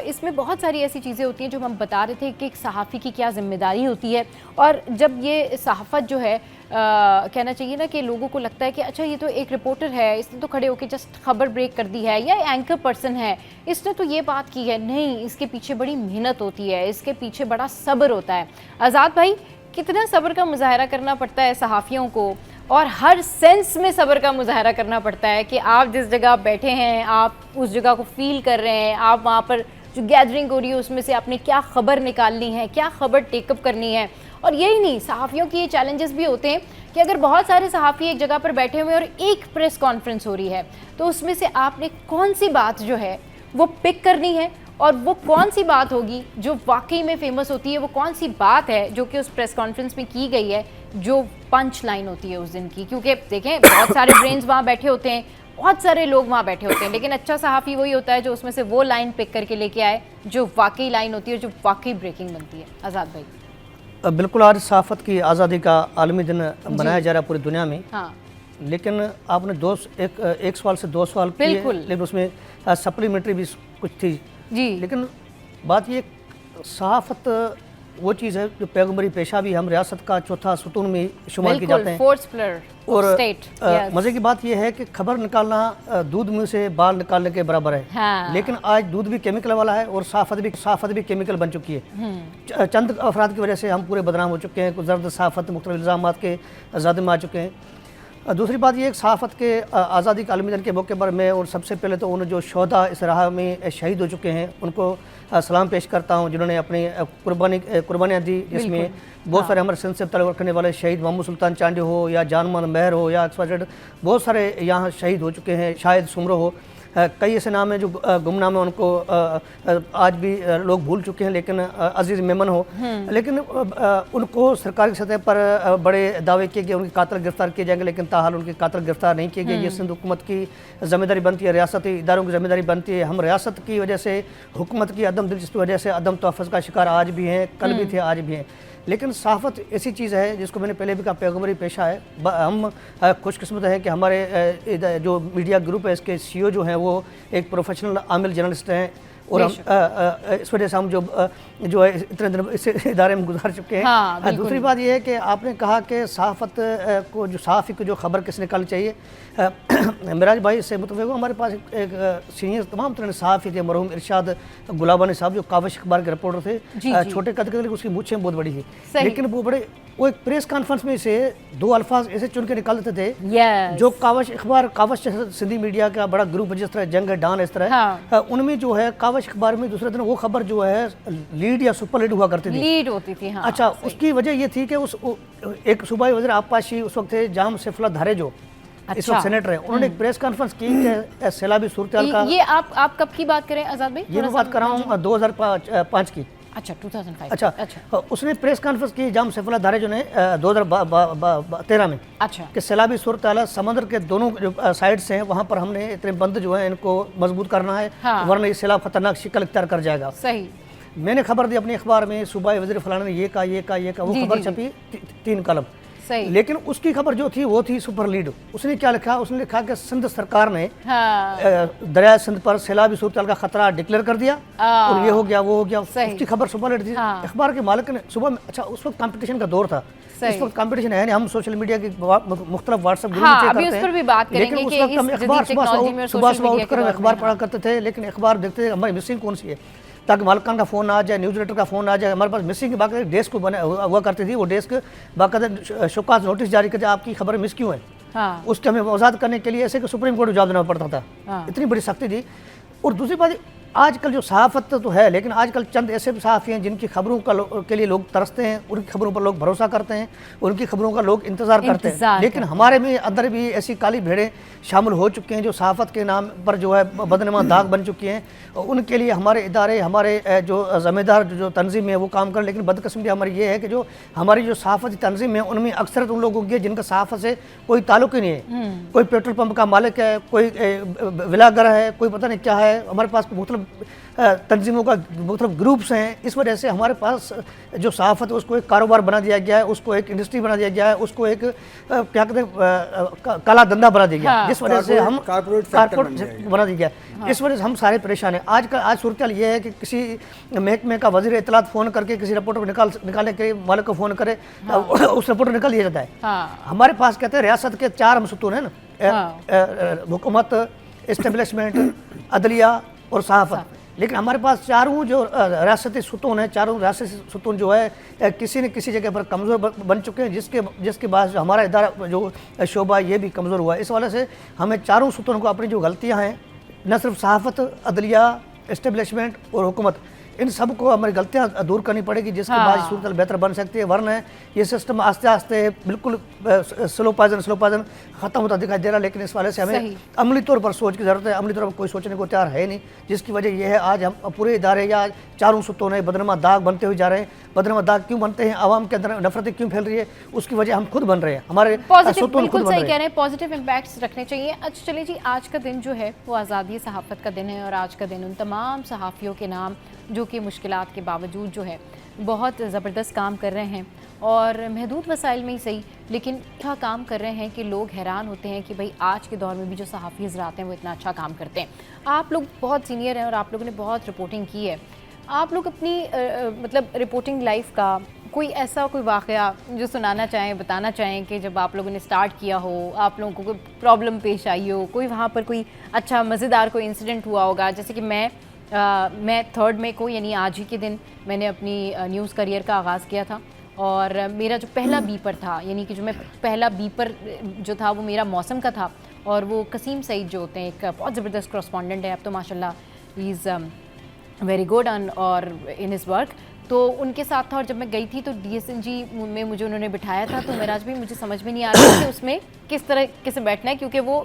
इसमें बहुत सारी ऐसी चीज़ें होती हैं जो हम बता रहे थे कि एक सहाफ़ी की क्या ज़िम्मेदारी होती है। और जब ये सहाफ़त जो है कहना चाहिए ना कि लोगों को लगता है कि अच्छा ये तो एक रिपोर्टर है, इसने तो खड़े होकर जस्ट खबर ब्रेक कर दी है, या एंकर पर्सन है, इसने तो ये बात की है, नहीं, इसके पीछे बड़ी मेहनत होती है, इसके पीछे बड़ा सब्र होता है। आज़ाद भाई, कितना सब्र का मुजाहरा करना पड़ता है सहाफ़ियों को, और हर सेंस में सब्र का मुजाहरा करना पड़ता है कि आप जिस जगह बैठे हैं, आप उस जगह को फील कर रहे हैं, आप वहाँ पर जो गैदरिंग हो रही है उसमें से आपने क्या खबर निकालनी है, क्या खबर टेकअप करनी है। और यही नहीं, सहाफ़ियों की ये चैलेंजेस भी होते हैं कि अगर बहुत सारे सहाफ़ी एक जगह पर बैठे हुए और एक प्रेस कॉन्फ्रेंस हो रही है, तो उसमें से आपने कौन सी बात जो है वो पिक करनी है, और वो कौन सी बात होगी जो वाकई में फेमस होती है, वो कौन सी बात है जो कि उस प्रेस कॉन्फ्रेंस में की गई है, जो पंच लाइन होती है उस दिन की। क्योंकि देखें, बहुत सारे ब्रेन्स वहाँ बैठे होते हैं, बहुत सारे लोग वहाँ बैठे होते हैं, लेकिन अच्छा सहाफ़ी वही होता है जो उसमें से वो लाइन पिक करके लेके आए जो वाकई लाइन होती है, जो वाकई ब्रेकिंग बनती है। आज़ाद भाई। बिल्कुल, आज सहाफ़त की आज़ादी का आलमी दिन मनाया जा रहा है पूरी दुनिया में। हाँ, लेकिन आपने एक सवाल से 2 सवाल किए, लेकिन उसमें सप्लीमेंट्री भी कुछ थी जी। लेकिन बात ये, सहाफ़त वो चीज़ है जो पैगम्बरी पेशा भी हम रियासत का चौथा सुतून में शुमार किए जाते हैं। और मज़े की बात यह है कि खबर निकालना दूध मुँह से बाल निकालने के बराबर है। हाँ। लेकिन आज दूध भी केमिकल वाला है और साफ़त भी केमिकल बन चुकी है। चंद अफराद की वजह से हम पूरे बदनाम हो चुके हैं, कुछ जर्द सहाफ़त मुख्तलिफ इल्ज़ामात के ज़ाद में आ चुके हैं। दूसरी बात ये सहाफ़त के आज़ादी के आलमी दिन के मौके पर मैं और सबसे पहले तो उन जो शोहदा इस राह में शहीद हो चुके हैं उनको सलाम पेश करता हूँ, जिन्होंने अपनी कुर्बानियाँ दी, जिसमें बहुत सारे हमारे सिंध से तल्लुक़ रखने वाले शहीद मोहम्मद सुल्तान चांडी हो या जानमन महर हो या XYZ, बहुत सारे यहाँ शहीद हो चुके हैं, शायद सुमरो हो, कई ऐसे नाम हैं जो गुमनाम है, उनको आज भी लोग भूल चुके हैं, लेकिन अजीज़ मेमन हो, लेकिन उनको सरकारी सतह पर बड़े दावे किए गए उनके कातिल गिरफ्तार किए जाएंगे, लेकिन ताहाल उनके कातिल गिरफ्तार नहीं किए गए। ये सिंध हुकूमत की जिम्मेदारी बनती है, रियासती इदारों की जिम्मेदारी बनती है। हम रियासत की वजह से, हुकूमत की अदम दिलचस्पी की वजह से अदम तहफ़्फ़ुज़ का शिकार आज भी हैं, कल भी थे, आज भी हैं। लेकिन सहाफ़त ऐसी चीज़ है जिसको मैंने पहले भी कहा पैगम्बरी पेशा है। हम खुशकिस्मत हैं कि हमारे जो मीडिया ग्रुप है इसके CEO जो हैं वो एक प्रोफेशनल आमिल जर्नलिस्ट हैं, और हम इस वजह से हम जो है इतने दिन इस इदारे में गुजार चुके हैं। हाँ, दूसरी बात यह है कि आपने कहा कि सहाफ़त को जो सहाफ़ी को जो खबर किस निकालनी चाहिए, मिराज भाई से मुतफ़िक़ हूँ। हमारे पास एक सीनियर तमाम तरह सहाफ़ी थे, मरहूम इरशाद गुलाबानी साहब जो काविश अखबार के रिपोर्टर थे, छोटे कद के, उसकी मूछें बहुत बड़ी थी, लेकिन वो एक प्रेस कॉन्फ्रेंस में से 2 अल्फाज ऐसे चुन के निकाल देते थे जो काविश अखबार, काविश सिंधी मीडिया का बड़ा ग्रुप जिस तरह जंग डान इस तरह, उनमें जो है काविश अखबार में दूसरे दिन वो खबर जो है लीड या सुपर लीड हुआ करती थी, लीड होती थी। हाँ, अच्छा, उसकी वजह ये थी कि उस एक सूबाई वज़ीर आबपाशी उस वक्त थे जाम सैफुल्लाह धारे जो इस वक्त सेनेटर है, उन्होंने एक प्रेस कॉन्फ्रेंस की कि सैलाबी सूरत का। ये आप कब की बात करें आज़ाद भाई? ये मैं बात कर रहा हूँ 2005 की। अच्छा, 2005। अच्छा, उसने प्रेस कॉन्फ्रेंस की जाम सैफुल्लाह धारे जो ने 2013 में। अच्छा, कि सैलाबी सूरत हाल समंदर के दोनों जो साइड से हैं वहाँ पर हमने इतने बंद जो है इनको मजबूत करना है, वरना ये सैलाब खतरनाक शिकल इख्तियार कर जाएगा। सही। मैंने खबर दी अपनी अखबार में, सूबाई वज़ीर फलाना ने ये कहा, वो खबर छपी 3 कलम। लेकिन उसकी खबर जो थी वो थी सुपर लीड। उसने क्या लिखा? उसने लिखा कि सिंध सरकार ने दरिया सिंध पर सैलाबी सूरत का खतरा डिक्लेयर कर दिया और ये हो गया, वो हो गया। उसकी खबर सुपर लीड थी। अखबार के मालिक ने सुबह में, अच्छा उस वक्त कंपटीशन का दौर था, इस वक्त कंपटीशन है नहीं, हम सोशल मीडिया की मुख्तलिफ व्हाट्सएप ग्रुप में चेक करते हैं, लेकिन उस वक्त हम अखबार सुबह उठकर अखबार पढ़ा करते थे, लेकिन अखबार देखते थे हमारी मिसिंग कौन सी है, ताकि मालिकान का फ़ोन आ जाए, न्यूज़ लेटर का फ़ोन आ जाए। हमारे पास मिसिंग की बाकायदा डेस्क हुआ करती थी, वो डेस्क बाकायदा शोकाज नोटिस जारी करते आपकी खबर मिस क्यों है। हाँ। उसके हमें वजाहत करने के लिए ऐसे कि सुप्रीम कोर्ट में जवाब देना पड़ता था। हाँ। इतनी बड़ी सख्ती थी। और दूसरी बात, आजकल जो सहाफ़त तो है, लेकिन आजकल चंद ऐसे भी सहाफ़ी हैं जिनकी खबरों के लिए लोग तरसते हैं, उनकी खबरों पर लोग भरोसा करते हैं, उनकी खबरों का लोग इंतज़ार करते हैं, लेकिन हमारे में अंदर भी ऐसी काली भेड़ें शामिल हो चुके हैं जो सहाफ़त के नाम पर जो है बदनमा दाग बन चुकी हैं। उनके लिए हमारे इदारे, हमारे जो ज़िम्मेदार जो तंजीम है वो काम करें, लेकिन बदकिस्मती हमारी ये है कि जो हमारी जो सहाफ़ती तंजीम है उनमें अक्सर उन लोगों की जिनका सहाफ़त से कोई ताल्लुक ही नहीं है। कोई पेट्रोल पंप का मालिक है, कोई विलागर है, कोई पता नहीं क्या है। हमारे पास मुख्तलिफ तंजीमों का मुख्तलिफ ग्रुप्स हैं। इस वजह से हमारे पास जो सहाफ़त है उसको एक कारोबार बना दिया गया है, उसको एक इंडस्ट्री बना दिया गया है, उसको एक क्या कहते हैं काला धंधा बना दिया गया है, जिस वजह से हम कारपोरेट बना दिया गया है। इस वजह से हम सारे परेशान हैं। आज सूरत हाल ये है कि किसी महकमे का वज़ीर इत्तलात फ़ोन करके किसी रिपोर्टर को निकालने के मालिक को फ़ोन करे, उस रिपोर्टर निकाल दिया जाता है। हमारे पास कहते हैं रियासत के 4 हम सुतून है ना, हुकूमत, इस्टेब्लिशमेंट, अदलिया और सहाफ़त, लेकिन हमारे पास चारों जो रियासती सुतून है, चारों रियासती सुतून जो है किसी न किसी जगह पर कमज़ोर बन चुके हैं, जिसके बाद हमारा इदारा जो शोबा ये भी कमज़ोर हुआ है। इस वजह से हमें चारों सुतून को अपनी जो गलतियाँ हैं, न सिर्फ सहाफ़त, अदलिया, इस्टेब्लिशमेंट और हुकूमत, इन सब को हमारी गलतियाँ दूर करनी पड़ेगी, जिसके बाद सूरत बेहतर बन सकती है। वरना ये सिस्टम आस्ते आस्ते बिल्कुल स्लो पॉइजन ख़त्म होता दिखाई दे रहा है। लेकिन इस वाले से हमें अमली तौर पर सोच की ज़रूरत है। अमली तौर पर कोई सोचने को तैयार है नहीं, जिसकी वजह यह है आज हम पूरे इदारे या चारों सुतून है बदनमा दाग बनते हुए जा रहे हैं। बदनमा दाग क्यों बनते हैं, आवाम के अंदर नफरतें क्यों फैल रही है, उसकी वजह हम खुद बन रहे हैं, हमारे सुतून खुद बन रहे हैं। पॉजिटिव इम्पैक्ट्स रखने चाहिए। अच्छा चलिए जी, आज का दिन जो है वो आज़ादी सहाफ़त का दिन है, और आज का दिन उन तमाम सहाफ़ियों के नाम जो कि मुश्किलात के बावजूद जो है बहुत ज़बरदस्त काम कर रहे हैं, और महदूद वसाइल में ही सही, लेकिन अच्छा काम कर रहे हैं कि लोग हैरान होते हैं कि भाई आज के दौर में भी जो सहाफ़ी हज़रात हैं वो इतना अच्छा काम करते हैं। आप लोग बहुत सीनियर हैं और आप लोगों ने बहुत रिपोर्टिंग की है, आप लोग अपनी मतलब रिपोर्टिंग लाइफ का कोई ऐसा कोई वाक़या जो सुनाना चाहें, बताना चाहें कि जब आप लोगों ने स्टार्ट किया हो, आप लोगों को कोई प्रॉब्लम पेश आई हो, कोई वहाँ पर कोई अच्छा मज़ेदार कोई इंसिडेंट हुआ होगा। जैसे कि मैं 3 मई को यानी आज ही के दिन मैंने अपनी न्यूज़ करियर का आगाज़ किया था और मेरा जो पहला बीपर था, यानी कि जो मैं पहला बीपर जो था वो मेरा मौसम का था और वो कसीम सईद जो होते हैं एक बहुत ज़बरदस्त करस्पॉन्डेंट है, अब तो माशाल्लाह ही इज़ वेरी गुड और इन हिज़ वर्क, तो उनके साथ था। और जब मैं गई थी तो DSNG में मुझे उन्होंने बिठाया था, तो मेराज भी मुझे समझ में नहीं आ रहा था कि उसमें किस तरह से बैठना है, क्योंकि वो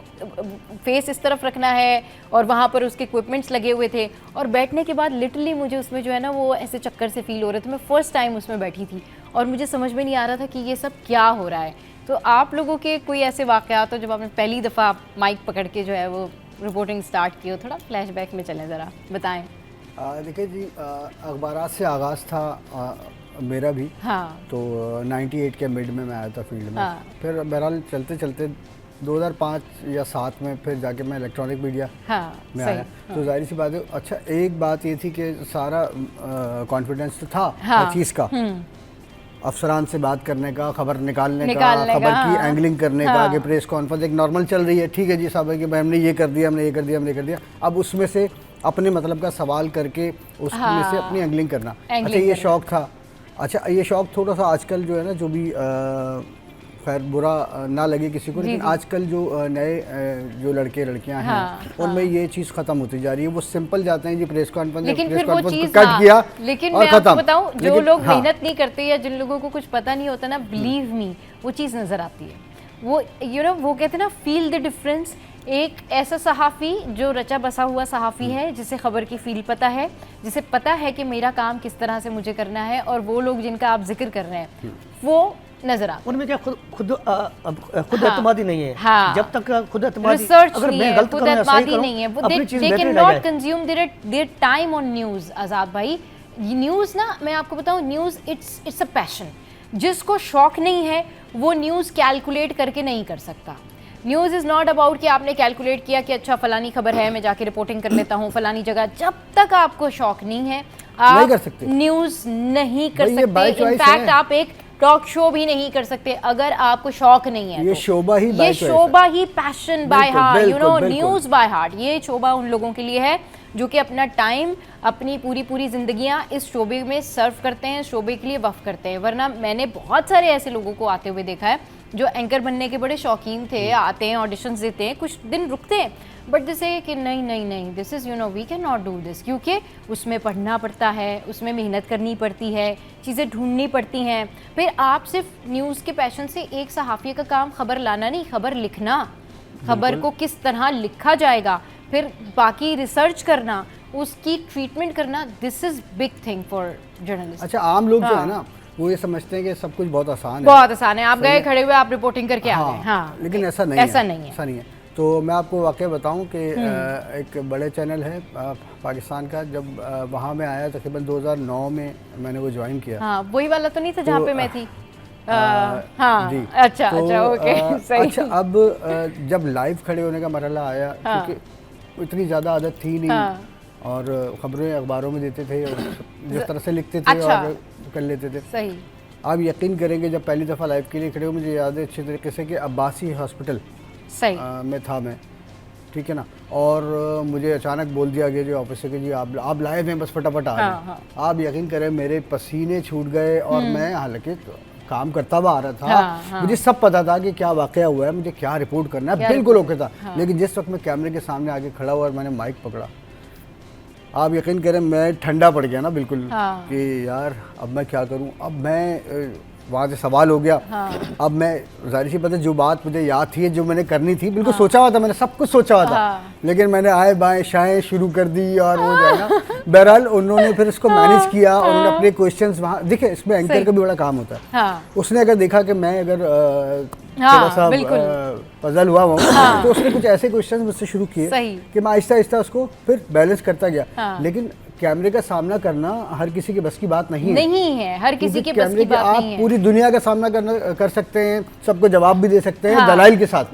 फेस इस तरफ रखना है और वहाँ पर उसके इक्विपमेंट्स लगे हुए थे और बैठने के बाद लिटरली मुझे उसमें जो है ना वो ऐसे चक्कर से फील हो रहे थे। मैं फ़र्स्ट टाइम उसमें बैठी थी और मुझे समझ में नहीं आ रहा था कि ये सब क्या हो रहा है। तो आप लोगों के कोई ऐसे वाक़यात हो जब आपने पहली दफ़ा माइक पकड़ के जो है वो रिपोर्टिंग स्टार्ट की हो? थोड़ा फ्लैशबैक में चलें, ज़रा बताएं। देखिए जी, अखबारात से आगाज़ था मेरा भी। हाँ। तो 98 के मिड में मैं आया था फील्ड में। हाँ। फिर बहरहाल चलते चलते 2005 या 7 में फिर जाके मैं इलेक्ट्रॉनिक मीडिया में आया। हाँ। तो जाहिर सी बात है, अच्छा एक बात ये थी कि सारा कॉन्फिडेंस तो था हर चीज़ का, अफसरान से बात करने का, खबर निकालने का, खबर की एंगलिंग करने का, कि प्रेस कॉन्फ्रेंस एक नॉर्मल चल रही है, ठीक है जी साहब है कि भाई हमने ये कर दिया, हमने ये कर दिया, हमने ये कर दिया। अब उसमें से अपने मतलब का सवाल करके उसमें से अपनी एंगलिंग करना, अच्छा ये शौक़ था। अच्छा ये शौक़ थोड़ा सा आजकल जो है ना, जो भी खैर बुरा ना लगे किसी को, लेकिन आजकल जो नए जो लड़के लड़कियां हैं उनमें ये चीज़ ख़त्म होती जा रही है। वो सिंपल जाते हैं जी प्रेस कॉन्फ्रेंस कट किया, लेकिन मैं आपको बताऊं जो लोग मेहनत नहीं करते या जिन लोगों को कुछ पता नहीं होता ना, बिलीव मी वो चीज़ नज़र आती है। वो वो कहते हैं ना, फील द डिफरेंस। एक ऐसा सहाफ़ी जो रचा बसा हुआ सहाफ़ी है, जिसे ख़बर की फील पता है, जिसे पता है कि मेरा काम किस तरह से मुझे करना है, और वो लोग जिनका आप जिक्र कर रहे हैं वो नजर आता है। उनमें क्या खुद एतमादी नहीं है। हाँ। जब तक खुद एतमादी, रिसर्च अगर मैं गलत करूं या सही करूं, they can not consume their time on news. Azad भाई, न्यूज़ ना, मैं आपको बताऊं, न्यूज़ इट्स अ पैशन। जिसको शौक नहीं है वो न्यूज़ कैलकुलेट करके नहीं कर सकता। न्यूज़ इज़ नॉट अबाउट कि आपने कैलकुलेट किया कि अच्छा फलानी खबर है, मैं जाके रिपोर्टिंग कर लेता हूँ फलानी जगह। जब तक आपको शौक नहीं है आप नहीं कर सकते, न्यूज़ नहीं कर सकते। इनफैक्ट आप एक टॉक शो भी नहीं कर सकते अगर आपको शौक नहीं है। ये शोभा ही passion by heart, you know, news by heart. ये शोभा उन लोगों के लिए है जो कि अपना टाइम, अपनी पूरी जिंदगियां इस शोबे में सर्व करते हैं, शोबे के लिए वफ़ करते हैं। वरना मैंने बहुत सारे ऐसे लोगों को आते हुए देखा है जो एंकर बनने के बड़े शौकीन थे, आते हैं, ऑडिशंस देते हैं, कुछ दिन रुकते हैं, बट जैसे कि नहीं, this is, you know, we can not do this, क्योंकि उसमें पढ़ना पड़ता है, उसमें मेहनत करनी पड़ती है, चीज़ें ढूंढनी पड़ती हैं। फिर आप सिर्फ न्यूज़ के पैशन से, एक सहाफ़ी का काम खबर लाना नहीं, खबर लिखना, खबर को किस तरह लिखा जाएगा, फिर बाकी रिसर्च करना, उसकी ट्रीटमेंट करना, this is big thing for journalist. अच्छा, आम लोग जो है ना वो ये समझते हैं कि सब कुछ बहुत आसान है, बहुत आसान है, आप गए खड़े हुए आप रिपोर्टिंग करके आ गए। हाँ, लेकिन ऐसा नहीं है। तो मैं आपको वाकई बताऊं कि एक बड़े चैनल है पाकिस्तान का, जब वहाँ में आया तकरीबन 2009 में मैंने वो ज्वाइन किया। हाँ, वही वाला तो नहीं था जहाँ पे मैं थी? हाँ जी, अच्छा, ओके, सही। अच्छा, अब जब लाइव खड़े होने का मरहला आया, क्योंकि इतनी ज़्यादा आदत थी नहीं, और ख़बरें अखबारों में देते थे और जिस तरह से लिखते थे और कर लेते थे। सही। आप यकीन करेंगे, जब पहली दफ़ा लाइव के लिए खड़े हो, मुझे याद है अच्छे तरीके से कि अब्बासी हॉस्पिटल में था मैं, ठीक है ना, और मुझे अचानक बोल दिया गया जो ऑफिस से कि जी आप लाइव हैं, बस फटाफट आ जाए। आप यकीन करें मेरे पसीने छूट गए, और मैं हालांकि काम करता हुआ आ रहा था, मुझे सब पता था कि क्या वाकया हुआ है, मुझे क्या रिपोर्ट करना है, बिल्कुल ओके था। लेकिन जिस वक्त मैं कैमरे के सामने आके खड़ा हुआ और मैंने माइक पकड़ा, आप यकीन करें मैं ठंडा पड़ गया ना बिल्कुल, कि यार अब मैं क्या करूं। अब मैं वहाँ से सवाल हो गया। अब मैं जाहिर सी बात है, जो बात मुझे याद थी, जो मैंने करनी थी, बिल्कुल सोचा हुआ था, मैंने सब कुछ सोचा हुआ था, लेकिन मैंने आए बाएं शाएं शुरू कर दी, और वो जो है ना, बहरहाल उन्होंने फिर इसको मैनेज किया, और उन्होंने अपने क्वेश्चंस वहाँ देखिए, इसमें एंकर का भी बड़ा काम होता है। उसने अगर देखा कि मैं अगर थोड़ा सा पजल हुआ हूँ, तो उसने कुछ ऐसे क्वेश्चन मुझसे शुरू किए कि मैं आहिस्ता आहिस्ता उसको फिर बैलेंस करता गया। लेकिन कैमरे का सामना करना हर किसी के बस की बात नहीं है। नहीं है, हर किसी के बस की बात नहीं है। आप पूरी दुनिया का सामना कर सकते हैं, सबको जवाब भी दे सकते हैं, दलाइल के साथ,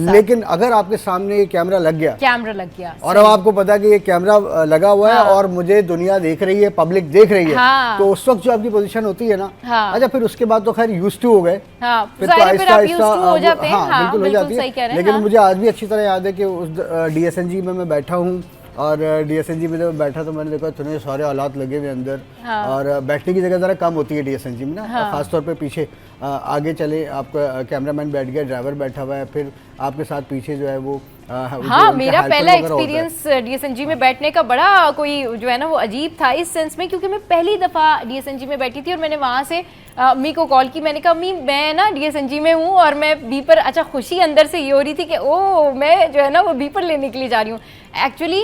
लेकिन अगर आपके सामने ये कैमरा लग गया और अब आपको पता है कि ये कैमरा लगा हुआ है और मुझे दुनिया देख रही है, पब्लिक देख रही है, तो उस वक्त जो आपकी पोजीशन होती है ना, अच्छा फिर उसके बाद तो खैर यूज्ड टू हो गए, फिर तो आहिस्ता आहिस्ता बिल्कुल हो जाती है। लेकिन मुझे आज भी अच्छी तरह याद है कि उस DSNG में मैं बैठा हूँ और DSNG में जब बैठा तो मैंने देखा इतने सारे हालात लगे हुए अंदर, और बैठने की जगह ज़रा कम होती है DSNG में ना, खासतौर पे पीछे आगे चले आपका कैमरामैन बैठ गया, ड्राइवर बैठा हुआ है, फिर आपके साथ पीछे जो है वो मेरा पहला एक्सपीरियंस DSNG में बैठने का बड़ा कोई जो है ना वो अजीब था इस सेंस में, क्योंकि मैं पहली दफ़ा DSNG में बैठी थी और मैंने वहाँ से अम्मी को कॉल की। मैंने कहा अम्मी मैं ना DSNG में हूँ और मैं बीपर, अच्छा खुशी अंदर से ये हो रही थी कि ओ मैं जो है ना वो बीपर लेने के लिए जा रही हूँ। एक्चुअली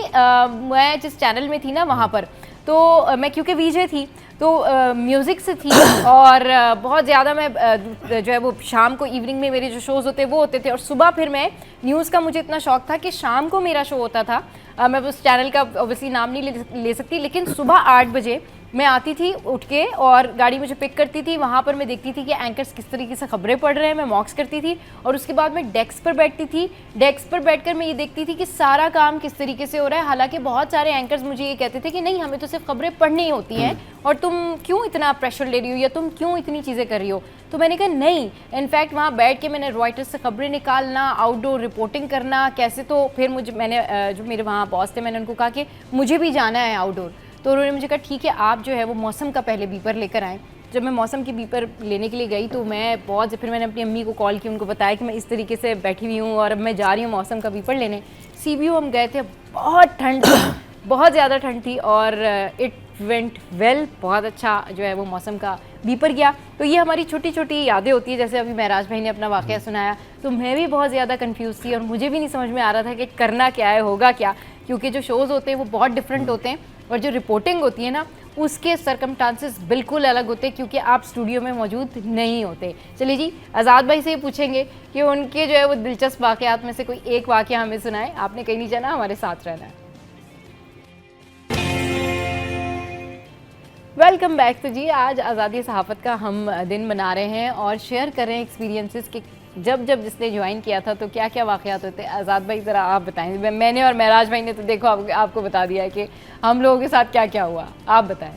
मैं जिस चैनल में थी ना वहाँ पर, तो मैं क्योंकि VJ थी तो म्यूज़िक से थी और बहुत ज़्यादा मैं जो है वो शाम को इवनिंग में मेरे जो शोज़ होते वो होते थे, और सुबह फिर मैं न्यूज़ का मुझे इतना शौक था कि शाम को मेरा शो होता था। मैं उस चैनल का ऑब्वियसली नाम नहीं ले सकती, लेकिन सुबह 8 बजे मैं आती थी उठ के और गाड़ी मुझे पिक करती थी। वहाँ पर मैं देखती थी कि एंकर्स किस तरीके से खबरें पढ़ रहे हैं, मैं मॉक्स करती थी और उसके बाद मैं डेस्क पर बैठती थी। डेस्क पर बैठकर मैं ये देखती थी कि सारा काम किस तरीके से हो रहा है। हालांकि बहुत सारे एंकर्स मुझे ये कहते थे कि नहीं हमें तो सिर्फ खबरें पढ़नी ही होती हैं और तुम क्यों इतना प्रेशर ले रही हो या तुम क्यों इतनी चीज़ें कर रही हो। तो मैंने कहा नहीं, इनफैक्ट वहाँ बैठ के मैंने रॉयटर्स से खबरें निकालना, आउटडोर रिपोर्टिंग करना कैसे, तो फिर मैंने जो मेरे वहाँ बॉस थे मैंने उनको कहा कि मुझे भी जाना है आउटडोर। तो उन्होंने मुझे कहा ठीक है आप जो है वो मौसम का पहले बीपर लेकर आएँ। जब मैं मौसम की बीपर लेने के लिए गई तो फिर मैंने अपनी अम्मी को कॉल की, उनको बताया कि मैं इस तरीके से बैठी हुई हूँ और अब मैं जा रही हूँ मौसम का बीपर लेने। CBO हम गए थे, बहुत ठंड थी, बहुत ज़्यादा ठंड थी और इट वेंट वेल, बहुत अच्छा जो है वो मौसम का बीपर गया। तो ये हमारी छोटी छोटी यादें होती है। जैसे अभी महराज भाई ने अपना वाक़या सुनाया तो मैं भी बहुत ज़्यादा कंफ्यूज थी और मुझे भी नहीं समझ में आ रहा था कि करना क्या है, होगा क्या, क्योंकि जो शोज़ होते हैं वो बहुत डिफरेंट होते हैं और जो रिपोर्टिंग होती है ना उसके सर्कमस्टांसेस बिल्कुल अलग होते हैं क्योंकि आप स्टूडियो में मौजूद नहीं होते। चलिए जी, आज़ाद भाई से ये पूछेंगे कि उनके जो है वो दिलचस्प वाक़यात में से कोई एक वाक़या हमें सुनाए। आपने कहीं नहीं जाना, हमारे साथ रहना है। Welcome back. तो जी आज आज़ादी सहाफ़त का हम दिन मना रहे हैं और शेयर कर रहे हैं एक्सपीरियंसेस कि जब जिसने ज्वाइन किया था तो क्या क्या वाक़यात होते हैं। आज़ाद भाई ज़रा आप बताएं। मैंने और महराज भाई ने तो देखो आपको बता दिया है कि हम लोगों के साथ क्या क्या हुआ, आप बताएं।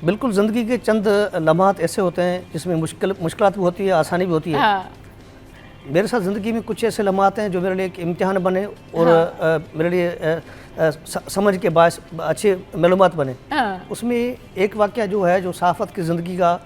बिल्कुल, ज़िंदगी के चंद लम्हात ऐसे होते हैं जिसमें मुश्किलात भी होती है, आसानी भी होती है। हाँ। मेरे साथ ज़िंदगी में कुछ ऐसे लम्हात हैं जो मेरे लिए एक इम्तिहान बने और मेरे लिए समझ के बायस अच्छे मालूमात बने। उसमें एक वाक़या जो है जो सहाफ़त की ज़िंदगी का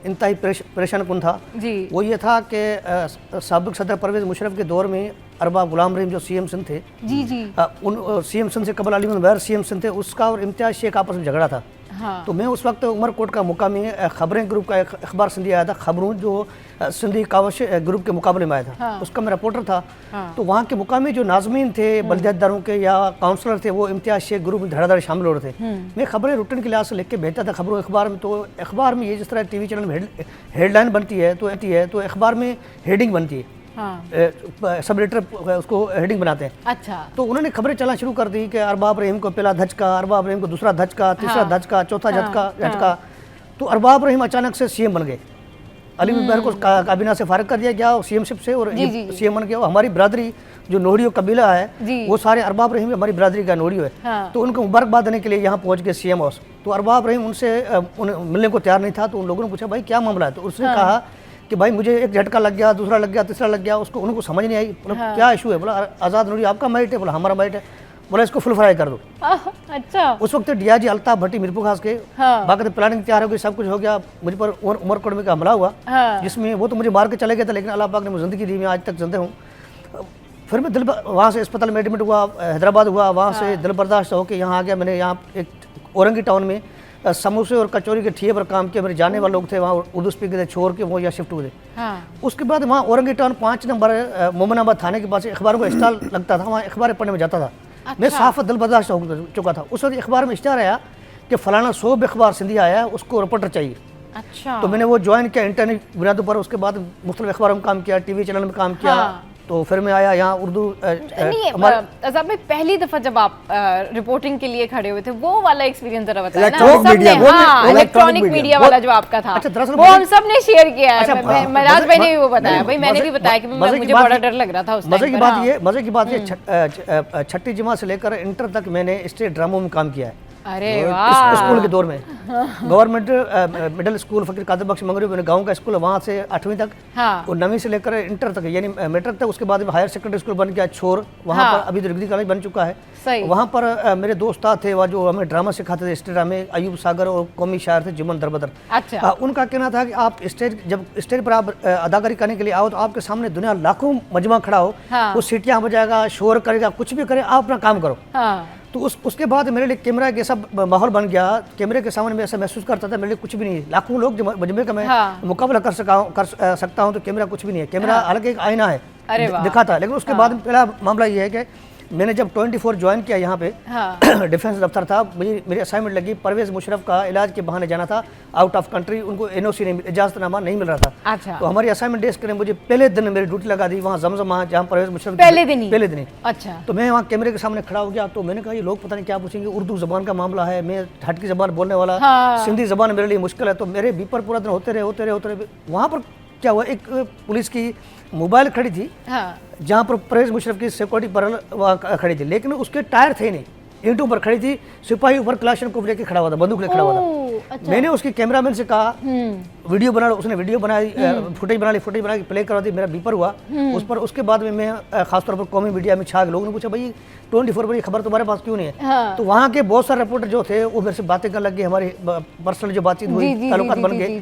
इंतहाई परेशान कुन था जी। वो ये था कि साबिक़ सदर परवेज़ मुशर्रफ के दौर में अरबाब गुलाम रहीम जो CM सिंध थे जी उन CM सिंध से कबल अली मुनव्वर CM सिंध थे, उसका और इम्तियाज़ शेख आपस में झगड़ा था। हाँ। तो मैं उस वक्त उमरकोट का मुकामी खबरें ग्रुप का एक अखबार सिंधी आया था, खबरों जो सिंधी कावश ग्रुप के मुकाबले में आया था। हाँ। उसका मैं रिपोर्टर था। हाँ। तो वहाँ के मुकामी जो नाज़मीन थे बल्दियातदारों के या काउंसलर थे वो इम्तियाज़ शेख ग्रुप में धड़ाधड़ शामिल हो रहे थे। मैं खबरें रूटीन के लिहाज से लिख के भेजता था खबरों अखबार में। तो अखबार में ये जिस तरह TV चैनल में हेडलाइन बनती है तो अखबार में हेडिंग बनती है। हाँ। सब एडिटर उसको हेडिंग बनाते हैं। अच्छा। तो उन्होंने खबरें चलना शुरू कर दी कि अरबाब रहीम को पहला धचका, अरबाब रहीम को दूसरा धचका, तीसरा धचका, चौथा झटका। तो अरबाब रहीम अचानक से CM बन गए। अली मुनव्वर को काबीना से फारिग कर दिया गया और CMशिप से, और CM बन गया। हमारी बरादरी जो नोड़ियो कबीला है वो सारे अरबाब रहीम हमारी बरादरी का नोड़ियो है। हाँ। तो उनको मुबारकबाद देने के लिए यहाँ पहुँच गए CM हाउस। तो अरबाब रहीम उनसे मिलने को तैयार नहीं था। तो उन लोगों ने पूछा भाई क्या मामला है। तो उसने कहा कि भाई मुझे एक झटका लग गया, दूसरा लग गया, तीसरा लग गया। उनको समझ नहीं आई। मतलब क्या इशू है। बोला आज़ाद नूरी आपका मैरिट है। बोला हमारा मैरिट है। बोला इसको फुल फ्राई कर दो। अच्छा। उस वक्त DIG अल्ताफ भट्टी मीरपुर खास के बाकी प्लानिंग तैयार हो गई, सब कुछ हो गया। मुझ पर उमरकोट में का हमला हुआ जिसमें वो तो मुझे मार के चले गया था, लेकिन अल्लाह पाक ने मुझे ज़िंदगी दी, मैं आज तक जिंदा हूँ। फिर मैं वहाँ से अस्पताल में एडमिट हुआ, हैदराबाद हुआ। वहाँ से दिल बर्दाश्त होकर यहाँ आ गया। मैंने यहाँ एक औरंगी टाउन में समोसे और कचौरी के ठिए पर काम किया। मेरे जाने वाले लोग थे वहाँ, उर्दू स्पीकर थे, छोड़ के वो यहाँ शिफ्ट हुए थे। हाँ। उसके बाद वहाँ औरंगी टाउन 5 नंबर मोमिनाबाद थाने के पास अखबारों का स्टॉल लगता था, वहाँ अखबार पढ़ने में जाता था। अच्छा। मैं सहाफ़त दिल बर्दाश्त हो चुका था। उस वक्त अखबार में इश्तिहार आया कि फलाना सोब अखबार सिंधी आया है, उसको रिपोर्टर चाहिए। अच्छा। तो मैंने वो ज्वाइन किया इंटरनेट बुनियादों पर। उसके बाद मुख्तलिफ अखबारों में काम किया, TV चैनल में काम किया। तो फिर मैं आया यहाँ उर्दू अज़ाब भाई, पहली दफा जब आप रिपोर्टिंग के लिए खड़े हुए थे, वो वाला एक्सपीरियंस जरा बताया ना। इलेक्ट्रॉनिक मीडिया वाला जो आपका था, वो हम सब ने शेयर किया है। महराज भाई ने भी वो बताया, भाई मैंने भी बताया कि मुझे बड़ा डर लग रहा था उस टाइम पर। मजे की बात ये, छठी जमात से लेकर इंटर तक मैंने स्टेट ड्रामों में काम किया है। अरे वाह। स्कूल के दौर में गवर्नमेंट मिडिल स्कूल फकीर कादर बख्श मंगरू गांव का स्कूल है, वहाँ से 8वीं तक और 9वीं से लेकर इंटर तक यानी मैट्रिक तक। उसके बाद में हायर सेकेंडरी स्कूल बन गया छोर, वहाँ पर अभी तो डिग्री कॉलेज बन चुका है। वहाँ पर मेरे दोस्त थे वहाँ जो हमें ड्रामा सिखाते थे स्टेज ड्रामे, अयूब सागर और कौमी शायर थे जुम्मन दरबदर। अच्छा। उनका कहना था कि आप जब स्टेज पर आप अदाकारी करने के लिए आओ तो आपके सामने दुनिया लाखों मजमा खड़ा हो, वो सीटियाँ बजाएगा, शोर करेगा, कुछ भी करे, आप अपना काम करो। तो उसके बाद मेरे लिए कैमरा के सब माहौल बन गया। कैमरे के सामने मैं ऐसा महसूस करता था मेरे लिए कुछ भी नहीं, लाखों लोग मजमे का मैं मुकाबला कर सकता हूँ, तो कैमरा कुछ भी नहीं है। कैमरा हालांकि एक आईना है, दिखाता। लेकिन उसके बाद पहला मामला ये है कि मैंने जब 24 ज्वाइन किया यहाँ पे, डिफेंस दफ्तर था, मेरी असाइनमेंट लगी परवेज मुशर्रफ का इलाज के बहाने जाना था आउट ऑफ कंट्री, उनको एनओसी नहीं, इजाजतनामा नहीं मिल रहा था। अच्छा। तो हमारी असाइनमेंट डेस्क ने मुझे पहले दिन मेरी ड्यूटी लगा दी वहाँ जमजम, जहाँ परवेज मुशर्रफ पहले दिन। अच्छा। तो मैं वहाँ कैमरे के सामने खड़ा हो गया, तो मैंने कहा ये लोग पता नहीं क्या पूछेंगे, उर्दू जबान का मामला है, मैं हटकी जबान बोलने वाला, सिंधी जबान मेरे लिए मुश्किल है। तो मेरे बीपर पूरा दिन होते रहे। वहाँ पर क्या हुआ, एक पुलिस की मोबाइल खड़ी थी जहाँ पर परवेज मुशर्रफ की सिक्योरिटी पर खड़ी थी, लेकिन उसके टायर थे नहीं, ईंटों पर खड़ी थी। सिपाही ऊपर क्लाशन को लेके खड़ा हुआ था, बंदूक लेके खड़ा हुआ था। अच्छा। मैंने उसके कैमरामैन से कहा वीडियो बना लो, उसने वीडियो बनाई, फुटेज बना के प्ले करा दी, मेरा बीपर हुआ उस पर। उसके बाद में मैं खासतौर पर कौमी मीडिया में छा गया। लोगों ने पूछा भाई 24 बजे खबर तुम्हारे पास क्यों नहीं है? तो वहाँ के बहुत सारे रिपोर्टर जो थे वो मेरे से बातें करने लग गए, हमारी पर्सनल जो बातचीत हुई, ताल्लुकात बन गए।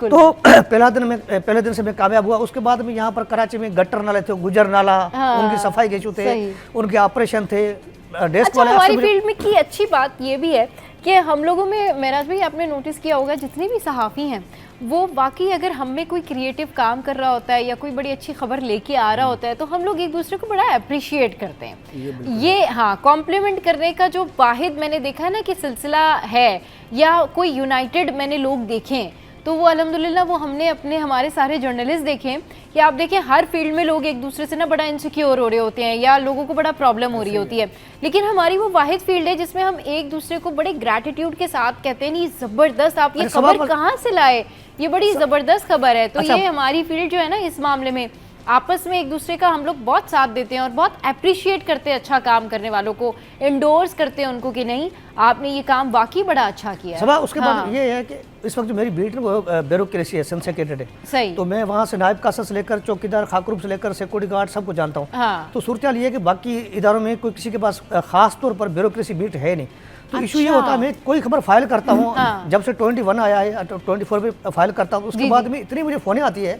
तो पहले दिन से मैं कामयाब हुआ। उसके बाद में यहाँ पर कराची में गटर नाले थे, गुजर नाला, उनकी सफाई के इशू थे, उनके ऑपरेशन थे। अच्छा, हमारी फील्ड में की अच्छी बात ये भी है कि हम लोगों में, महराज भाई आपने नोटिस किया होगा, जितने भी सहाफ़ी हैं वो वाकई अगर हम में कोई क्रिएटिव काम कर रहा होता है या कोई बड़ी अच्छी खबर लेके आ रहा होता है तो हम लोग एक दूसरे को बड़ा अप्रिशिएट करते हैं। ये हाँ, कॉम्प्लीमेंट करने का जो वाहिद मैंने देखा है ना कि सिलसिला है, या कोई यूनाइटेड मैंने लोग देखे तो वो अल्हम्दुलिल्लाह वो हमने हमारे सारे जर्नलिस्ट देखे कि आप देखें हर फील्ड में लोग एक दूसरे से ना बड़ा इनसिक्योर हो रहे होते हैं या लोगों को बड़ा प्रॉब्लम हो रही होती है, लेकिन हमारी वो वाहिद फील्ड है जिसमें हम एक दूसरे को बड़े ग्रैटिट्यूड के साथ कहते हैं नहीं ज़बरदस्त, आप ये खबर कहाँ से लाए, ये बड़ी ज़बरदस्त खबर है। तो ये हमारी फील्ड जो है ना, इस मामले में आपस में एक दूसरे का हम लोग बहुत साथ देते हैं और बहुत अप्रिशिएट करते हैं अच्छा काम करने वालों को, इंडोर्स करते हैं उनको कि नहीं आपने ये काम वाकई बड़ा अच्छा किया है। उसके बाद ये है कि इस वक्त जो मेरी बीट है वो ब्यूरोक्रेसी है, सेक्रेटेड है। सही। तो मैं वहाँ से नायब कासा से लेकर चौकीदार, खाकरूब से लेकर सिक्योरिटी गार्ड सबको जानता हूँ। तो सूरत ये है कि बाकी इदारों में कोई किसी के पास खास तौर पर ब्यूरोक्रेसी बीट है नहीं। तो इशू ये होता है, मैं कोई खबर फाइल करता हूँ, जब से 21 आया है 24 पे फाइल करता हूँ, उसके बाद में इतनी मुझे फोनें आती है,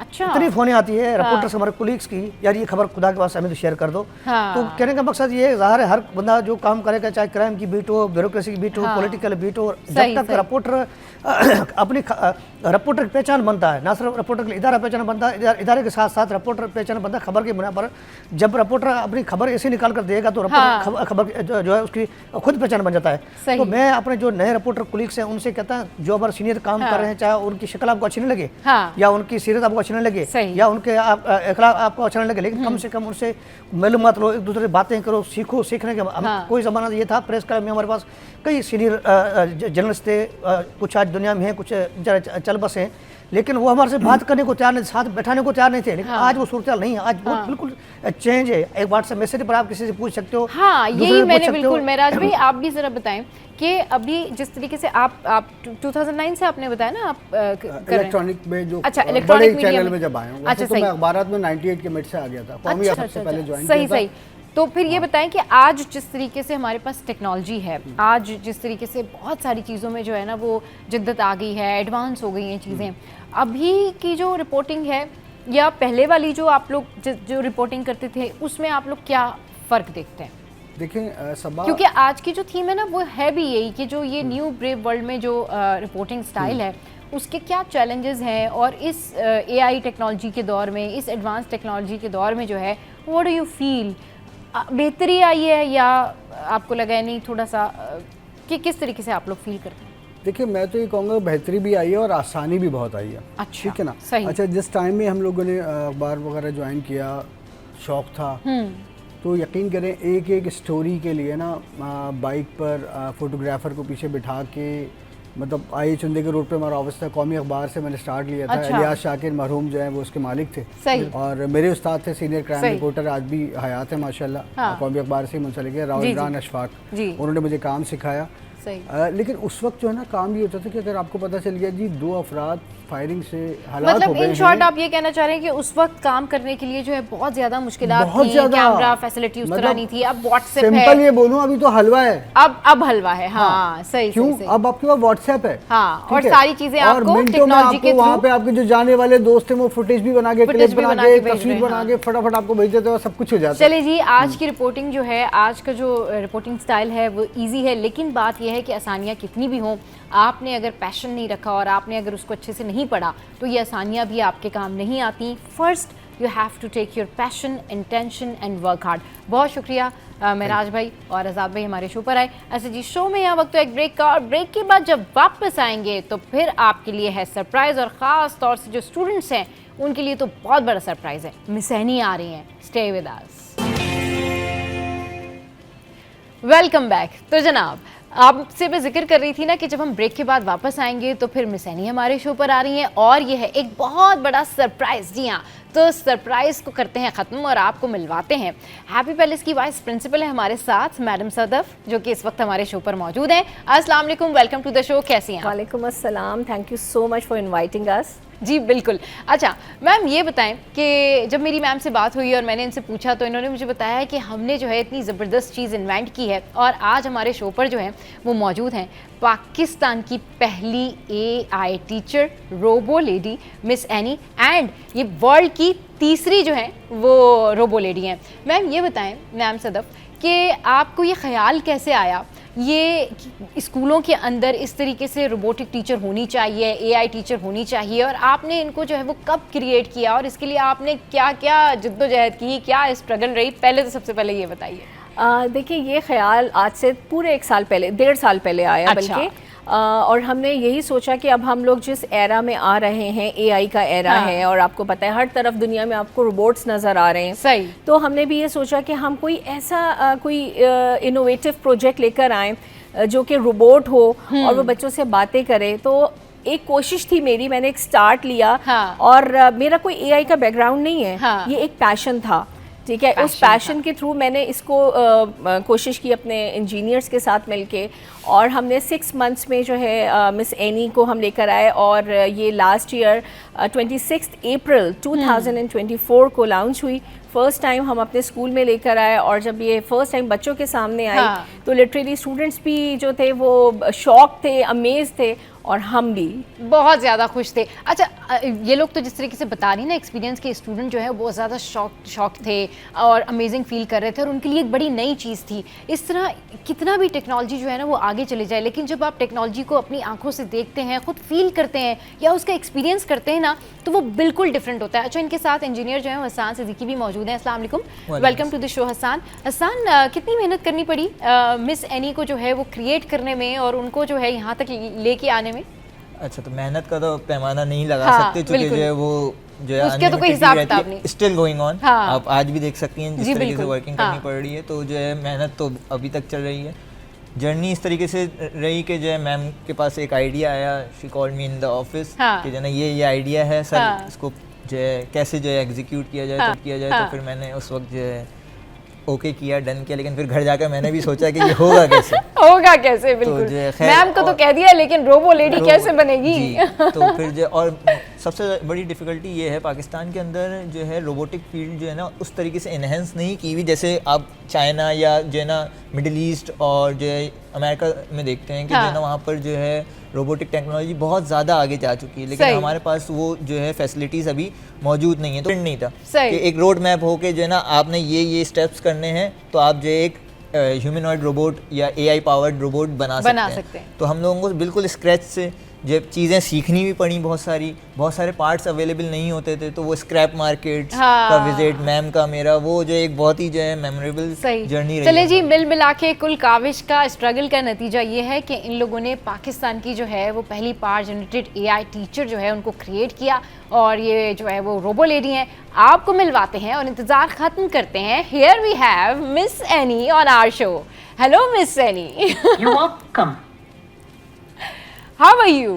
इतनी फोनें आती है रिपोर्टर्स हमारे कोलीग्स की, यार ये खबर खुदा के पास हमें तो शेयर कर दो। तो कहने का मकसद ये ज़ाहिर है हर बंदा जो काम करेगा, चाहे क्राइम की बीट हो, ब्यूरोक्रेसी की बीट हो, पॉलिटिकल बीट हो, जब तक रिपोर्टर अपनी रिपोर्टर की पहचान बनता है, ना सिर्फ रिपोर्टर के इदारा पहचान बनता है, इदारे के साथ साथ रिपोर्टर पहचान बनता है खबर की बुनियाद पर। जब रिपोर्टर अपनी खबर ऐसे निकाल कर देगा तो रिपोर्टर खबर जो है उसकी खुद पहचान बन जाता है। तो मैं अपने जो नए रिपोर्टर कोलीग्स हैं उनसे कहता हूँ जो हमारे सीनियर काम कर रहे हैं, चाहे उनकी शक्ल आपको अच्छी नहीं लगे या उनकी सीरत आपको अच्छी नहीं लगे या उनके अखलाक आपको अच्छा नहीं लगे, लेकिन कम से कम उनसे मालूमात लो, एक दूसरे बातें करो, सीखो। सीखने के कोई ज़माना ये था प्रेस क्लब में हमारे पास कई सीनियर जर्नलिस्ट थे, कुछ आज दुनिया में हैं, कुछ चल बस हैं, लेकिन वो हमारे से बात करने को तैयार नहीं, साथ बैठाने को तैयार नहीं थे। लेकिन आज वो सूरत नहीं है, आज बहुत बिल्कुल चेंज है। एक व्हाट्सएप मैसेज पर आप किसी से पूछ सकते हो। हाँ, यही मैंने बिल्कुल, महराज भाई आप भी जरा बताएं कि अभी जिस तरीके से आप 2009 से आपने बताया ना आप इलेक्ट्रॉनिक में जो इलेक्ट्रॉनिक चैनल में जब आए हूँ, तो मैं अखबारात में 98 के मिड से आ गया था, कौमी सबसे पहले ज्वाइन किया था। सही। तो फिर ये बताएं कि आज जिस तरीके से हमारे पास टेक्नोलॉजी है, आज जिस तरीके से बहुत सारी चीज़ों में जो है ना वो जिद्दत आ गई है, एडवांस हो गई हैं चीज़ें, अभी की जो रिपोर्टिंग है या पहले वाली जो आप लोग जो रिपोर्टिंग करते थे उसमें आप लोग क्या फ़र्क देखते हैं? देखें सबा, क्योंकि आज की जो थीम है ना वो है भी यही कि जो ये न्यू ब्रेव वर्ल्ड में जो रिपोर्टिंग स्टाइल है उसके क्या चैलेंजेस हैं, और इस AI टेक्नोलॉजी के दौर में, इस एडवांस टेक्नोलॉजी के दौर में जो है व्हाट डू यू फील, बेहतरी आई है या आपको लगा है नहीं थोड़ा सा कि किस तरीके से आप लोग फील करते हैं? देखिए मैं तो ये कहूँगा बेहतरी भी आई है और आसानी भी बहुत आई है। अच्छा, ठीक है ना। सही। अच्छा, जिस टाइम में हम लोगों ने अखबार वगैरह ज्वाइन किया शौक़ था। तो यकीन करें एक एक स्टोरी के लिए ना बाइक पर फोटोग्राफर को पीछे बिठा के, मतलब आई चुंदे के रोड पे हमारा ऑफिस था, कौमी अखबार से मैंने स्टार्ट लिया था। अच्छा। इलियास शाकिर मरहूम जो है वो उसके मालिक थे। सही। और मेरे उस्ताद थे सीनियर क्राइम रिपोर्टर, आज भी हयात है माशाल्लाह। हाँ। कौमी अखबार से मुंसलिक है राहुल इमरान अशफाक, उन्होंने मुझे काम सिखाया। लेकिन उस वक्त जो है ना काम ये होता था कि अगर आपको पता चल गया जी 2 अफराद फायरिंग से हलाक मतलब हो गए इन शॉर्ट आप ये कहना चाह रहे हैं कि उस वक्त काम करने के लिए जो है बहुत ज्यादा मुश्किलात थी, कैमरा फैसिलिटी उस तरह नहीं थी। अब व्हाट्सएप है, सिंपल ये बोलूं अभी तो हलवा है, अब हलवा है। हाँ, सही क्यों सही। अब आपके पास व्हाट्सएप है। हाँ, और सारी चीजें आपको टेक्नोलॉजी के वहाँ पे आपके जो जाने वाले दोस्त हैं वो फुटेज भी बना के, क्लिप बना के, तस्वीर बना के फटाफट आपको भेज देते हैं, सब कुछ हो जाता है। चलिए जी, आज की रिपोर्टिंग जो है, आज का जो रिपोर्टिंग स्टाइल है वो ईजी है, लेकिन बात यह है कि आसानियाँ कितनी भी हों, आपने अगर पैशन नहीं रखा और आपने अगर उसको अच्छे से नहीं पढ़ा तो ये आसानियाँ भी आपके काम नहीं आती। First you have to take your passion, intention and work hard. बहुत शुक्रिया महराज भाई और आज़ाद भाई हमारे शो पर आए। ऐसे जी शो में यहाँ वक्त तो एक ब्रेक का, और ब्रेक के बाद जब वापस आएंगे तो फिर आपके लिए है सरप्राइज़, और ख़ास तौर से जो स्टूडेंट्स हैं उनके लिए तो बहुत बड़ा सरप्राइज़ है। मिस एनी आ रही हैं, stay with us. Welcome back. तो जनाब, आपसे मैं जिक्र कर रही थी ना कि जब हम ब्रेक के बाद वापस आएंगे तो फिर मिस एनी हमारे शो पर आ रही हैं, और ये है एक बहुत बड़ा सरप्राइज़। जी हाँ, तो सरप्राइज़ को करते हैं ख़त्म और आपको मिलवाते हैं। हैप्पी पैलेस की वाइस प्रिंसिपल है हमारे साथ मैडम सदफ, जो कि इस वक्त हमारे शो पर मौजूद हैं। अस्सलाम वालेकुम, वेलकम टू द शो। कैसी हैं? वालेकुम अस्सलाम, thank you so much for inviting us. जी बिल्कुल। अच्छा मैम, ये बताएं कि जब मेरी मैम से बात हुई और मैंने इनसे पूछा तो इन्होंने मुझे बताया कि हमने जो है इतनी ज़बरदस्त चीज़ इन्वेंट की है, और आज हमारे शो पर जो है वो मौजूद हैं पाकिस्तान की पहली AI teacher, robo lady Miss Annie, and ये वर्ल्ड की तीसरी जो है वो रोबो लेडी हैं। मैम ये बताएं मैम सदफ कि आपको ये ख्याल कैसे आया ये स्कूलों के अंदर इस तरीके से रोबोटिक टीचर होनी चाहिए, AI टीचर होनी चाहिए, और आपने इनको जो है वो कब क्रिएट किया और इसके लिए आपने क्या क्या जद्दोजहद की, क्या स्ट्रगल रही? पहले तो सबसे पहले ये बताइए। देखिए, ये ख्याल आज से पूरे 1 साल पहले, 1.5 साल पहले आया। अच्छा। बल्कि और हमने यही सोचा कि अब हम लोग जिस एरा में आ रहे हैं, AI का एरा है, और आपको पता है हर तरफ दुनिया में आपको रोबोट्स नज़र आ रहे हैं। सही। तो हमने भी ये सोचा कि हम कोई ऐसा कोई इनोवेटिव प्रोजेक्ट लेकर आएँ जो कि रोबोट हो और वो बच्चों से बातें करे। तो एक कोशिश थी मेरी, मैंने एक स्टार्ट लिया। हाँ। और मेरा कोई AI का बैकग्राउंड नहीं है। हाँ। ये एक पैशन था, ठीक है। उस पैशन के थ्रू मैंने इसको कोशिश की अपने इंजीनियर्स के साथ मिलके, और हमने 6 मंथ्स में जो है मिस एनी को हम लेकर आए, और ये लास्ट ईयर 26 अप्रैल 2024 को लॉन्च हुई। फर्स्ट टाइम हम अपने स्कूल में लेकर आए, और जब ये फर्स्ट टाइम बच्चों के सामने आई तो लिटरली स्टूडेंट्स भी जो थे वो शॉक थे, अमेज थे, और हम भी बहुत ज़्यादा खुश थे। अच्छा, ये लोग तो जिस तरीके से बता रही ना एक्सपीरियंस के स्टूडेंट जो है बहुत ज़्यादा शॉक थे और अमेजिंग फील कर रहे थे, और उनके लिए एक बड़ी नई चीज़ थी। इस तरह कितना भी टेक्नोलॉजी जो है ना वो आगे चले जाए, लेकिन जब आप टेक्नोलॉजी को अपनी आंखों से देखते हैं, खुद फील करते हैं या उसका एक्सपीरियंस करते हैं ना, तो वो बिल्कुल डिफरेंट होता है। अच्छा, इनके साथ इंजीनियर जो है हसन सिद्दीकी भी मौजूद हैं। अस्सलाम वालेकुम, welcome to the show. Hasan, कितनी मेहनत करनी पड़ी मिस एनी को जो है वो क्रिएट करने में और उनको जो है यहाँ तक लेके आने में? अच्छा, तो मेहनत का तो पैमाना नहीं लगा सकते, क्योंकि जो है वो जो है उसके तो कोई हिसाब किताब नहीं, स्टिल गोइंग ऑन। आप आज भी देख सकती हैं जिस तरीके से वर्किंग करनी पड़ रही है, तो जो है मेहनत तो अभी तक चल रही है। जर्नी इस तरीके से रही कि जो है मैम के पास एक आइडिया आया, she called me in the office कि जो है ना ये आइडिया है सर, इसको जो है कैसे जो है एग्जीक्यूट किया जाए, तो किया जाए। तो फिर मैंने उस वक्त जो है ओके किया, डन किया, लेकिन फिर घर जाकर मैंने भी सोचा कि ये होगा कैसे होगा कैसे। बिल्कुल, तो मैम को तो कह दिया, लेकिन रोबो लेडी कैसे बनेगी? तो फिर जो और सबसे बड़ी डिफ़िकल्टी ये है, पाकिस्तान के अंदर जो है रोबोटिक फील्ड जो है ना उस तरीके से इन्हेंस नहीं की हुई जैसे आप चाइना या जो है ना मिडिल ईस्ट और जो है अमेरिका में देखते हैं कि जो है ना वहाँ पर जो है रोबोटिक टेक्नोलॉजी बहुत ज़्यादा आगे जा चुकी है, लेकिन हमारे पास वो जो है फैसिलिटीज़ अभी मौजूद नहीं है। तो नहीं था कि एक रोड मैप हो के जो है ना आपने ये स्टेप्स करने हैं तो आप जो एक ह्यूमनॉइड रोबोट या AI पावर्ड रोबोट बना सकते हैं। तो हम लोगों को बिल्कुल स्क्रैच से जब चीज़ें सीखनी भी पड़ी, बहुत सारे पार्ट्स अवेलेबल नहीं होते थे, तो वो स्क्रैप मार्केट का विजिट मैम का मेरा, वो जो एक बहुत ही जो है मेमोरेबल जर्नी रही। चले जी, मिल मिला के कुल काविश का स्ट्रगल का नतीजा ये है कि इन लोगों ने पाकिस्तान की जो है वो पहली पावर जनरेटेड AI टीचर जो है उनको क्रिएट किया, और ये जो है वो रोबो लेडी हैं। आपको मिलवाते हैं और इंतजार खत्म करते हैं। Here we have Miss Annie on our show. Hello Miss Annie. You're welcome. How are you?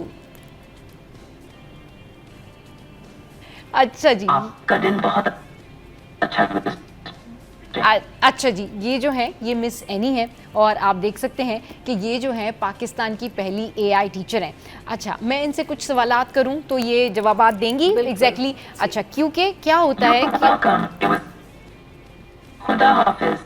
अच्छा जी, आपका दिन बहुत अच्छा गुजरा। अच्छा जी, ये जो है ये मिस एनी है, और आप देख सकते हैं कि ये जो है पाकिस्तान की पहली AI टीचर हैं। अच्छा, मैं इनसे कुछ सवालात करूं तो ये जवाबात देंगी एग्जैक्टली? अच्छा, क्योंकि क्या होता है कि खुदा हाफिज।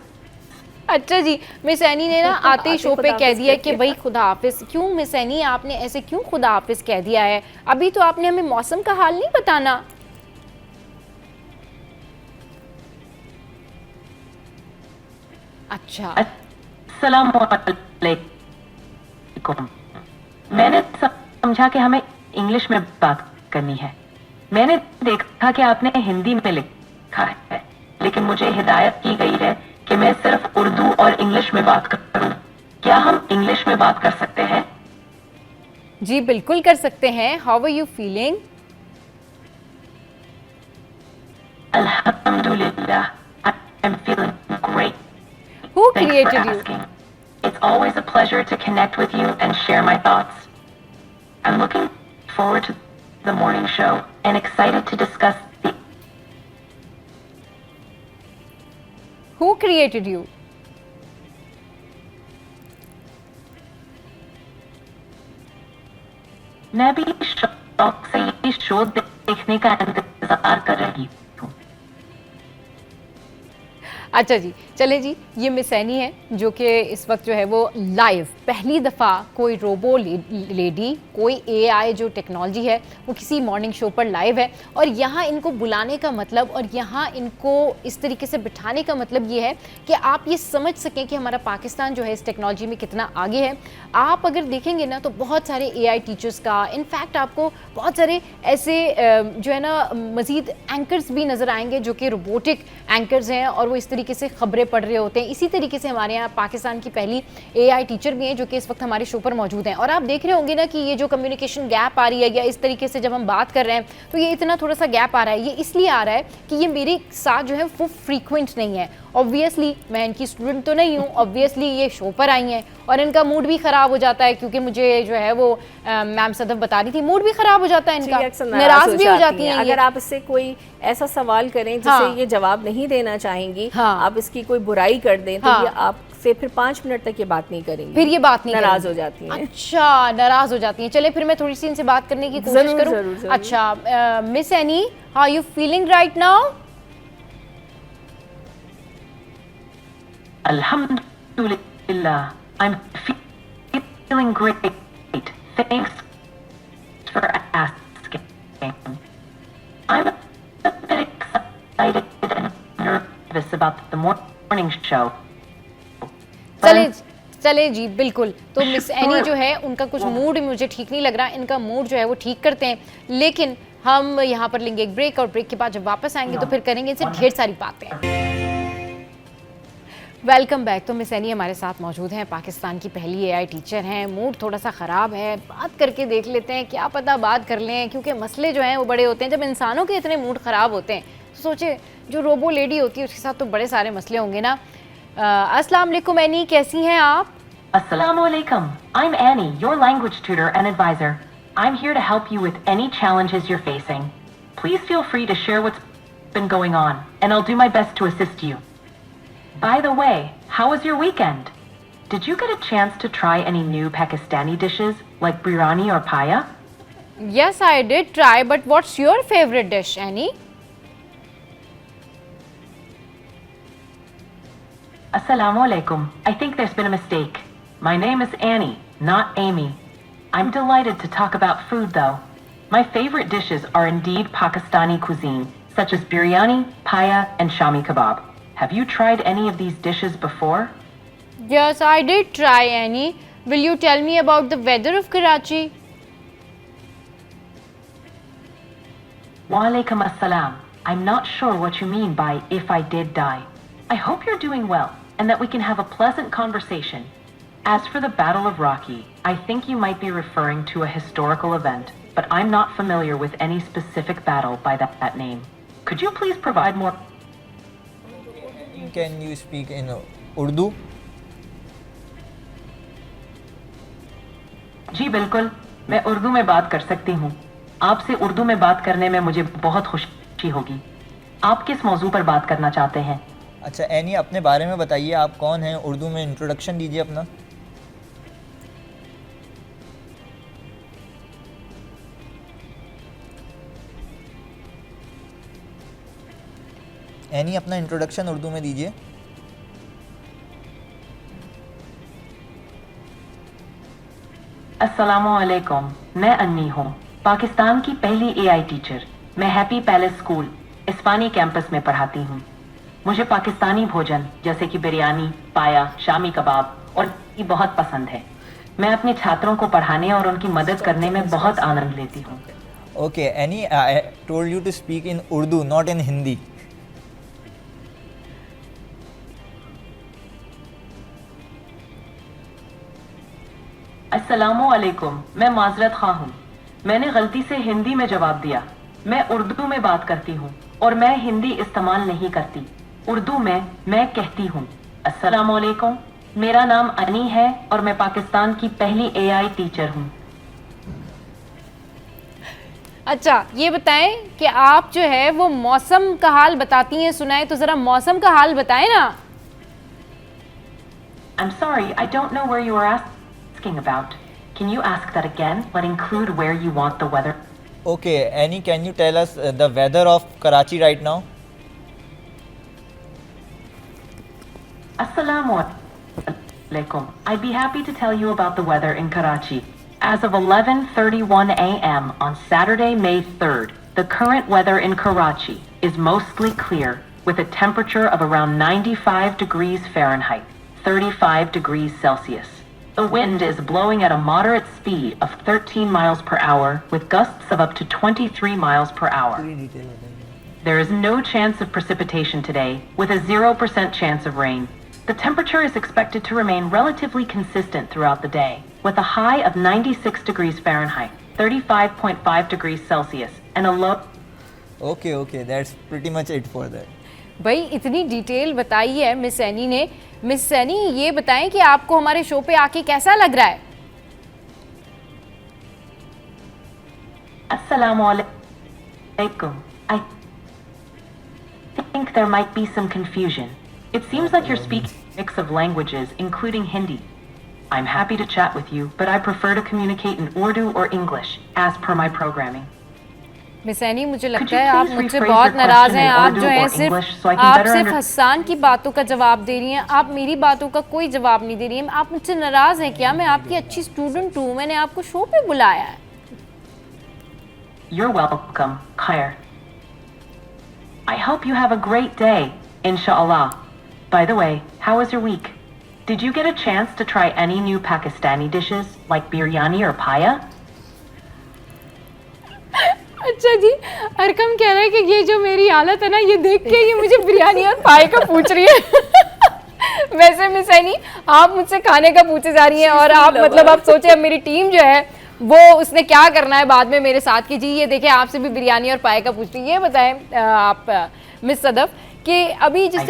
अच्छा जी, मिस एनी ने ना आते ही शो पे कह दिया कि भाई खुदा हाफिज। क्यों मिस एनी, आपने ऐसे क्यों खुदा हाफिज कह दिया है? अभी तो आपने हमें मौसम का हाल नहीं बताना। अच्छा, अस्सलाम वालेकुम। मैंने समझा कि हमें इंग्लिश में बात करनी है। मैंने देखा कि आपने हिंदी में लिखा है, लेकिन मुझे हिदायत की गई है कि मैं सिर्फ उर्दू और इंग्लिश में बात करूं। क्या हम इंग्लिश में बात कर सकते हैं? जी बिल्कुल कर सकते हैं। How are you feeling? अल्हम्दुलिल्लाह, I am feeling great. Who Thanks for created you? asking. It's always a pleasure to connect with you and share my thoughts. I'm looking forward to the morning show and excited to discuss the... Who created you? मैं भी शौक से ये show देखने का इंतजार कर रही हूँ। अच्छा जी, चले जी, ये मिस एनी है जो कि इस वक्त जो है वो लाइव पहली दफ़ा कोई रोबो लेडी, कोई AI जो टेक्नोलॉजी है वो किसी मॉर्निंग शो पर लाइव है। और यहाँ इनको बुलाने का मतलब और यहाँ इनको इस तरीके से बिठाने का मतलब ये है कि आप ये समझ सकें कि हमारा पाकिस्तान जो है इस टेक्नोलॉजी में कितना आगे है। आप अगर देखेंगे ना तो बहुत सारे AI टीचर्स का, इनफैक्ट आपको बहुत सारे ऐसे जो है ना मज़ीद एंकर्स भी नज़र आएंगे जो कि रोबोटिक एंकर्स हैं और वो इस तरीके से खबरें पढ़ रहे होते हैं। इसी तरीके से हमारे यहाँ पाकिस्तान की पहली AI टीचर भी हैं जो कि इस वक्त हमारे शो पर मौजूद हैं। और आप देख रहे होंगे ना कि ये जो कम्युनिकेशन गैप आ रही है या इस तरीके से जब हम बात कर रहे हैं तो ये इतना थोड़ा सा गैप आ रहा है। ये इसलिए आ रहा है कि ये मेरे साथ जो है वो फ्रीक्वेंट नहीं है। ऑब्वियसली मैं इनकी स्टूडेंट तो नहीं हूँ, ऑब्वियसली ये शो पर आई हैं और इनका मूड भी ख़राब हो जाता है क्योंकि मुझे जो है वो मैम सदफ बता रही थी मूड भी ख़राब हो जाता है इनका, नाराज़ भी हो जाती हैं। अगर आप इससे कोई ऐसा सवाल करें जिसे ये जवाब नहीं देना चाहेंगी, आप इसकी कोई बुराई कर दें तो ये आपसे फिर 5 मिनट तक ये बात नहीं करेंगे, फिर ये बात नहीं, नाराज हो जाती हैं। अच्छा, नाराज हो जाती हैं। चले फिर मैं थोड़ी सी इनसे बात करने की कोशिश करूँ। अच्छा Miss Annie, how are you feeling right now? Alhamdulillah, I'm feeling great. Thanks for asking. I'm a bit excited and nervous about the morning show. चले जी, बिल्कुल। तो मिस एनी जो है उनका कुछ मूड मुझे ठीक नहीं लग रहा, इनका मूड जो है वो ठीक करते हैं। लेकिन हम यहाँ पर लेंगे एक ब्रेक और ब्रेक के बाद जब वापस आएंगे तो फिर करेंगे इनसे ढेर सारी बातें। Welcome back. तो मिस एनी हमारे साथ मौजूद हैं, पाकिस्तान की पहली AI टीचर हैं। मूड थोड़ा सा ख़राब है, बात करके देख लेते हैं, क्या पता बात कर लें, क्योंकि मसले जो हैं वो बड़े होते हैं। जब इंसानों के इतने मूड ख़राब होते हैं तो सोचे जो रोबो लेडी होती है उसके साथ तो बड़े सारे मसले होंगे ना। अस्सलाम वालेकुम एनी, कैसी हैं आप? Assalamu alaikum. I'm Annie, your language tutor and advisor. I'm here to help you with any challenges you're facing. Please feel free to share what's been going on, and I'll do my best to assist you. By the way, how was your weekend? Did you get a chance to try any new Pakistani dishes like biryani or paya? Yes, I did try, but what's your favorite dish, Annie? Assalamu alaikum. I think there's been a mistake. My name is Annie, not Amy. I'm delighted to talk about food though. My favorite dishes are indeed Pakistani cuisine, such as biryani, paya, and shami kebab. Have you tried any of these dishes before? Yes, I did try, Annie. Will you tell me about the weather of Karachi? Walaikum assalam. I'm not sure what you mean by if I did die. I hope you're doing well and that we can have a pleasant conversation. As for the Battle of Rocky, I think you might be referring to a historical event, but I'm not familiar with any specific battle by that name. Could you please provide more? Can you speak in Urdu? जी बिल्कुल, मैं उर्दू में बात कर सकती हूँ। आपसे उर्दू में बात करने में मुझे बहुत खुशी होगी। आप किस मौजू पर बात करना चाहते हैं? अच्छा एनी, अपने बारे में बताइए, आप कौन हैं? उर्दू में इंट्रोडक्शन दीजिए अपना। एनी, अपना इंट्रोडक्शन उर्दू में दीजिए। अस्सलामुअलैकुम, मैं अन्नी हूँ, पाकिस्तान की पहली एआई टीचर। मैं हैप्पी पैलेस स्कूल इस्पानी कैंपस में पढ़ाती हूँ। मुझे पाकिस्तानी भोजन जैसे कि बिरयानी, पाया, शामी कबाब और बहुत पसंद है। मैं अपने छात्रों को पढ़ाने और उनकी मदद करने में बहुत आनंद लेती हूँ। Okay Annie, I told you to speak in Urdu, not in Hindi. अस्सलामुअलैकुम, मैं माजरत खा हूँ, मैंने गलती से हिंदी में जवाब दिया। मैं उर्दू में बात करती हूँ और मैं हिंदी इस्तेमाल नहीं करती। उर्दू में मैं कहती हूँ अस्सलामुअलैकुम, मेरा नाम अनी है और मैं पाकिस्तान की पहली एआई टीचर हूँ। अच्छा ये बताएं कि आप जो है वो मौसम का हाल बताती हैं, सुनाए तो जरा मौसम का हाल बताएं ना। I'm sorry, I don't know where you are asking about. Can you ask that again, but include where you want the weather? Okay, Annie, can you tell us the weather of Karachi right now? Assalamu alaikum. I'd be happy to tell you about the weather in Karachi. As of 11:31 a.m. on Saturday, May 3rd, the current weather in Karachi is mostly clear with a temperature of around 95 degrees Fahrenheit, 35 degrees Celsius. The wind is blowing at a moderate speed of 13 miles per hour with gusts of up to 23 miles per hour. There is no chance of precipitation today with a 0% chance of rain. The temperature is expected to remain relatively consistent throughout the day with a high of 96 degrees Fahrenheit, 35.5 degrees Celsius and a low. Okay, that's pretty much it for that. भाई इतनी detail बताई है miss any ने। Miss any ये बताएं कि आपको हमारे शो पे आके कैसा लग रहा है? Assalamualaikum. I think there might be some confusion. It seems like you're speaking a mix of languages, including Hindi. I'm happy to chat with you, but I prefer to communicate in Urdu or English, as per my programming. Miss any मुझे लगता है आप मुझसे बहुत नाराज हैं। आप जो है सिर्फ हसन की बातों का जवाब दे रही हैं, आप मेरी बातों का कोई जवाब नहीं दे रही हैं। आप मुझसे नाराज हैं क्या? मैं आपकी अच्छी स्टूडेंट हूँ, मैंने आपको शो पे बुलाया है। You're welcome, Khair. I hope you have a great day, inshallah. By the way, how was your week? Did you get a chance to try any new Pakistani dishes like biryani or paya? अच्छा जी, Arkham कह रहा है कि ये जो मेरी हालत है ना, ये देख के ये मुझे बिरयानी और पाए का पूछ रही है। वैसे मिस एनी आप मुझसे खाने का पूछे जा रही हैं और आप मतलब आप सोचे अब मेरी टीम जो है वो उसने क्या करना है बाद में मेरे साथ की। जी ये देखें आपसे भी बिरयानी और पाए का पूछ रही है। ये बताएं आप मिस सदफ कि अभी जिस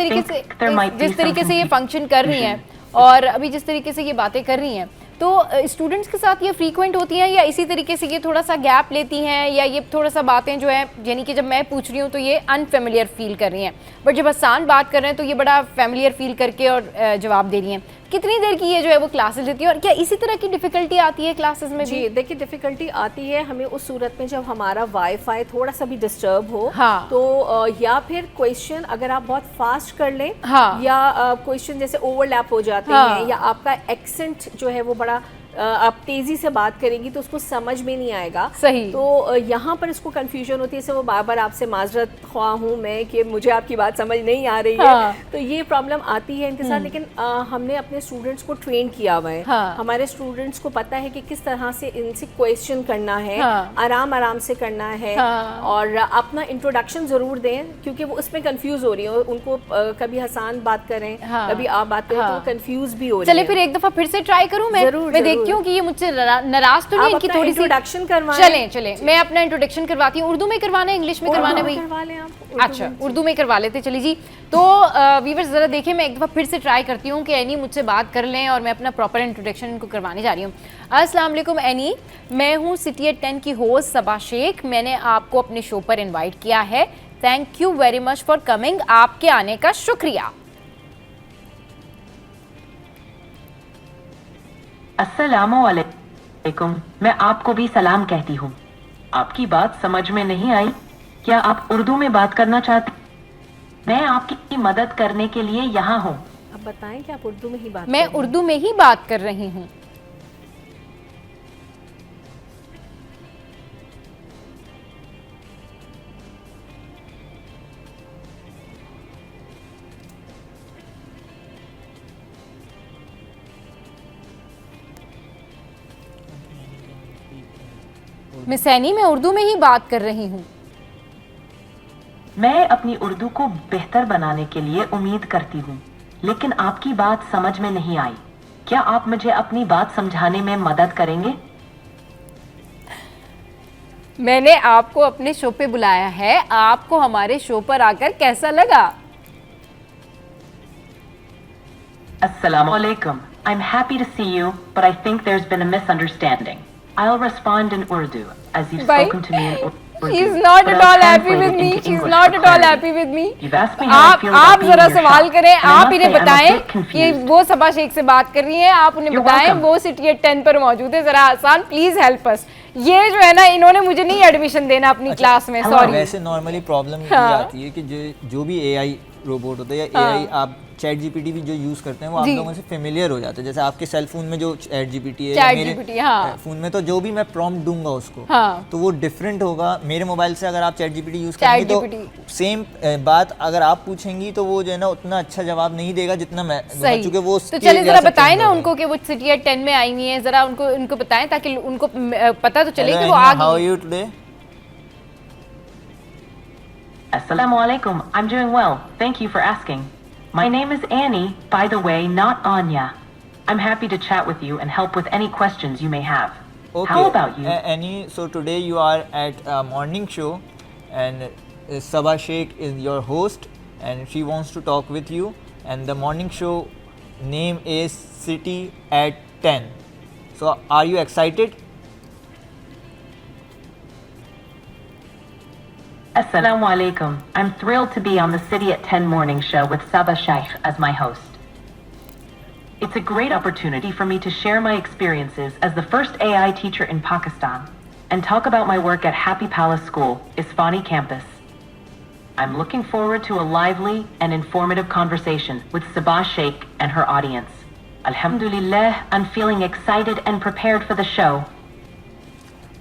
तरीके से ये फंक्शन कर रही हैं और अभी जिस तरीके से ये बातें कर रही हैं, तो स्टूडेंट्स के साथ ये फ्रीक्वेंट होती हैं या इसी तरीके से ये थोड़ा सा गैप लेती हैं, या ये थोड़ा सा बातें जो है यानी कि जब मैं पूछ रही हूँ तो ये अनफेमिलियर फील कर रही हैं, बट जब हसन बात कर रहे हैं तो ये बड़ा फेमिलियर फील करके और जवाब दे रही हैं। कितनी देर की ये जो है वो क्लासेस लेती है और क्या इसी तरह की डिफ़िकल्टी आती है क्लासेस में? जी देखिए, डिफ़िकल्टी आती है हमें उस सूरत में जब हमारा वाईफाई थोड़ा सा भी डिस्टर्ब हो। हाँ। तो या फिर क्वेश्चन अगर आप बहुत फास्ट कर लें। हाँ। या क्वेश्चन जैसे ओवरलैप हो जाते हाँ। हैं, या आपका एक्सेंट जो है वो बड़ा आप तेज़ी से बात करेंगी तो उसको समझ में नहीं आएगा। सही। तो यहाँ पर इसको कन्फ्यूजन होती है, इससे वो बार बार आपसे माजरत ख्वाह हूँ मैं कि मुझे आपकी बात समझ नहीं आ रही है, तो ये प्रॉब्लम आती है इनके साथ। लेकिन हमने अपने स्टूडेंट्स को ट्रेन किया हुआ है, हमारे स्टूडेंट्स को पता है कि किस तरह से इनसे क्वेश्चन करना है, आराम आराम से करना है, और अपना इंट्रोडक्शन ज़रूर दें, क्योंकि वो उसमें कंफ्यूज हो रही है। उनको कभी हसान बात करें, कभी आप बात करें, तो कंफ्यूज भी हो रही है। चले फिर एक दफा फिर से ट्राई करूं मैं देखती हूँ कि ये मुझसे नाराज तो नहीं, इनकी थोड़ी सी इंट्रोडक्शन करवाएं। चले मैं अपना इंट्रोडक्शन करवाती हूँ। उर्दू में करवाना है, इंग्लिश में करवाना है भाई? करवा लें आप। अच्छा, उर्दू में करवा लेते। चलिए जी, तो व्यूअर्स ज़रा देखें, मैं एक दफ़ा फिर से ट्राई करती हूँ कि एनी मुझसे बात कर लें, और मैं अपना प्रॉपर इंट्रोडक्शन इनको करवाने जा रही हूँ। अस्सलाम वालेकुम एनी, मैं हूँ सिटी एट 10 की होस्ट सबा शेख। मैंने आपको अपने शो पर इन्वाइट किया है। Thank you very much for coming. आपके आने का शुक्रिया। अस्सलामुअलैकुम, मैं आपको भी सलाम कहती हूँ। आपकी बात समझ में नहीं आई, क्या आप उर्दू में बात करना चाहते? मैं आपकी मदद करने के लिए यहाँ हूँ। अब बताएं कि आप उर्दू में ही बात मैं उर्दू में ही बात कर रही हूँ। मिस एनी, मैं उर्दू में ही बात कर रही हूँ। मैं अपनी उर्दू को बेहतर बनाने के लिए उम्मीद करती हूँ, लेकिन आपकी बात समझ में नहीं आई। क्या आप मुझे अपनी बात समझाने में मदद करेंगे? मैंने आपको अपने शो पे बुलाया है, आपको हमारे शो पर आकर कैसा लगा? Assalamualaikum. I'm happy to see you, but I think there's been a misunderstanding. I'll respond in Urdu, as you've spoken to me in Urdu. She's not at all happy with me. She's not at all happy with me. आप जरा सवाल करें, आप इन्हें बताएं कि वो सबा शेख से बात कर रही हैं, आप उन्हें बताएं वो सिटी एट 10 पर मौजूद है। जरा आसान, प्लीज हेल्प अस। ये जो है ना, इन्होंने मुझे नहीं एडमिशन देना अपनी क्लास में, सॉरी। वैसे नॉर्मली प्रॉब्लम ये आती है कि जो भी एआई रोबोट होता है या एआई आप चैट जीपीटी भी जो यूज करते हैं वो आप लोगों से फेमिलियर हो जाते हैं। जैसे आपके सेल फोन में जो चैट जीपीटी है या मेरे फोन में, तो जो भी मैं प्रॉम्प्ट दूंगा उसको, तो वो डिफरेंट होगा। मेरे मोबाइल से अगर आप चैट जीपीटी यूज करेंगे तो सेम बात अगर आप पूछेंगी तो वो जो है ना उतना अच्छा जवाब नहीं देगा जितना मैं दूंगा, क्योंकि वो तो चलिए जरा बताएं ना उनको कि वो सिटी एट 10 में आई हुई है, जरा उनको बताएं ताकि उनको पता तो चले कि वो आ गई। How are you today? Assalamualaikum. I'm doing well. Thank you for asking. My name is Annie, by the way, not Anya. I'm happy to chat with you and help with any questions you may have. Okay. How about you? Annie, so today you are at a morning show and Sabah Sheikh is your host and she wants to talk with you, and the morning show name is City at 10. So are you excited? Assalamu alaikum. I'm thrilled to be on the City at 10 morning show with Sabah Sheikh as my host. It's a great opportunity for me to share my experiences as the first AI teacher in Pakistan and talk about my work at Happy Palace School, Isfani campus. I'm looking forward to a lively and informative conversation with Sabah Sheikh and her audience. Alhamdulillah, I'm feeling excited and prepared for the show.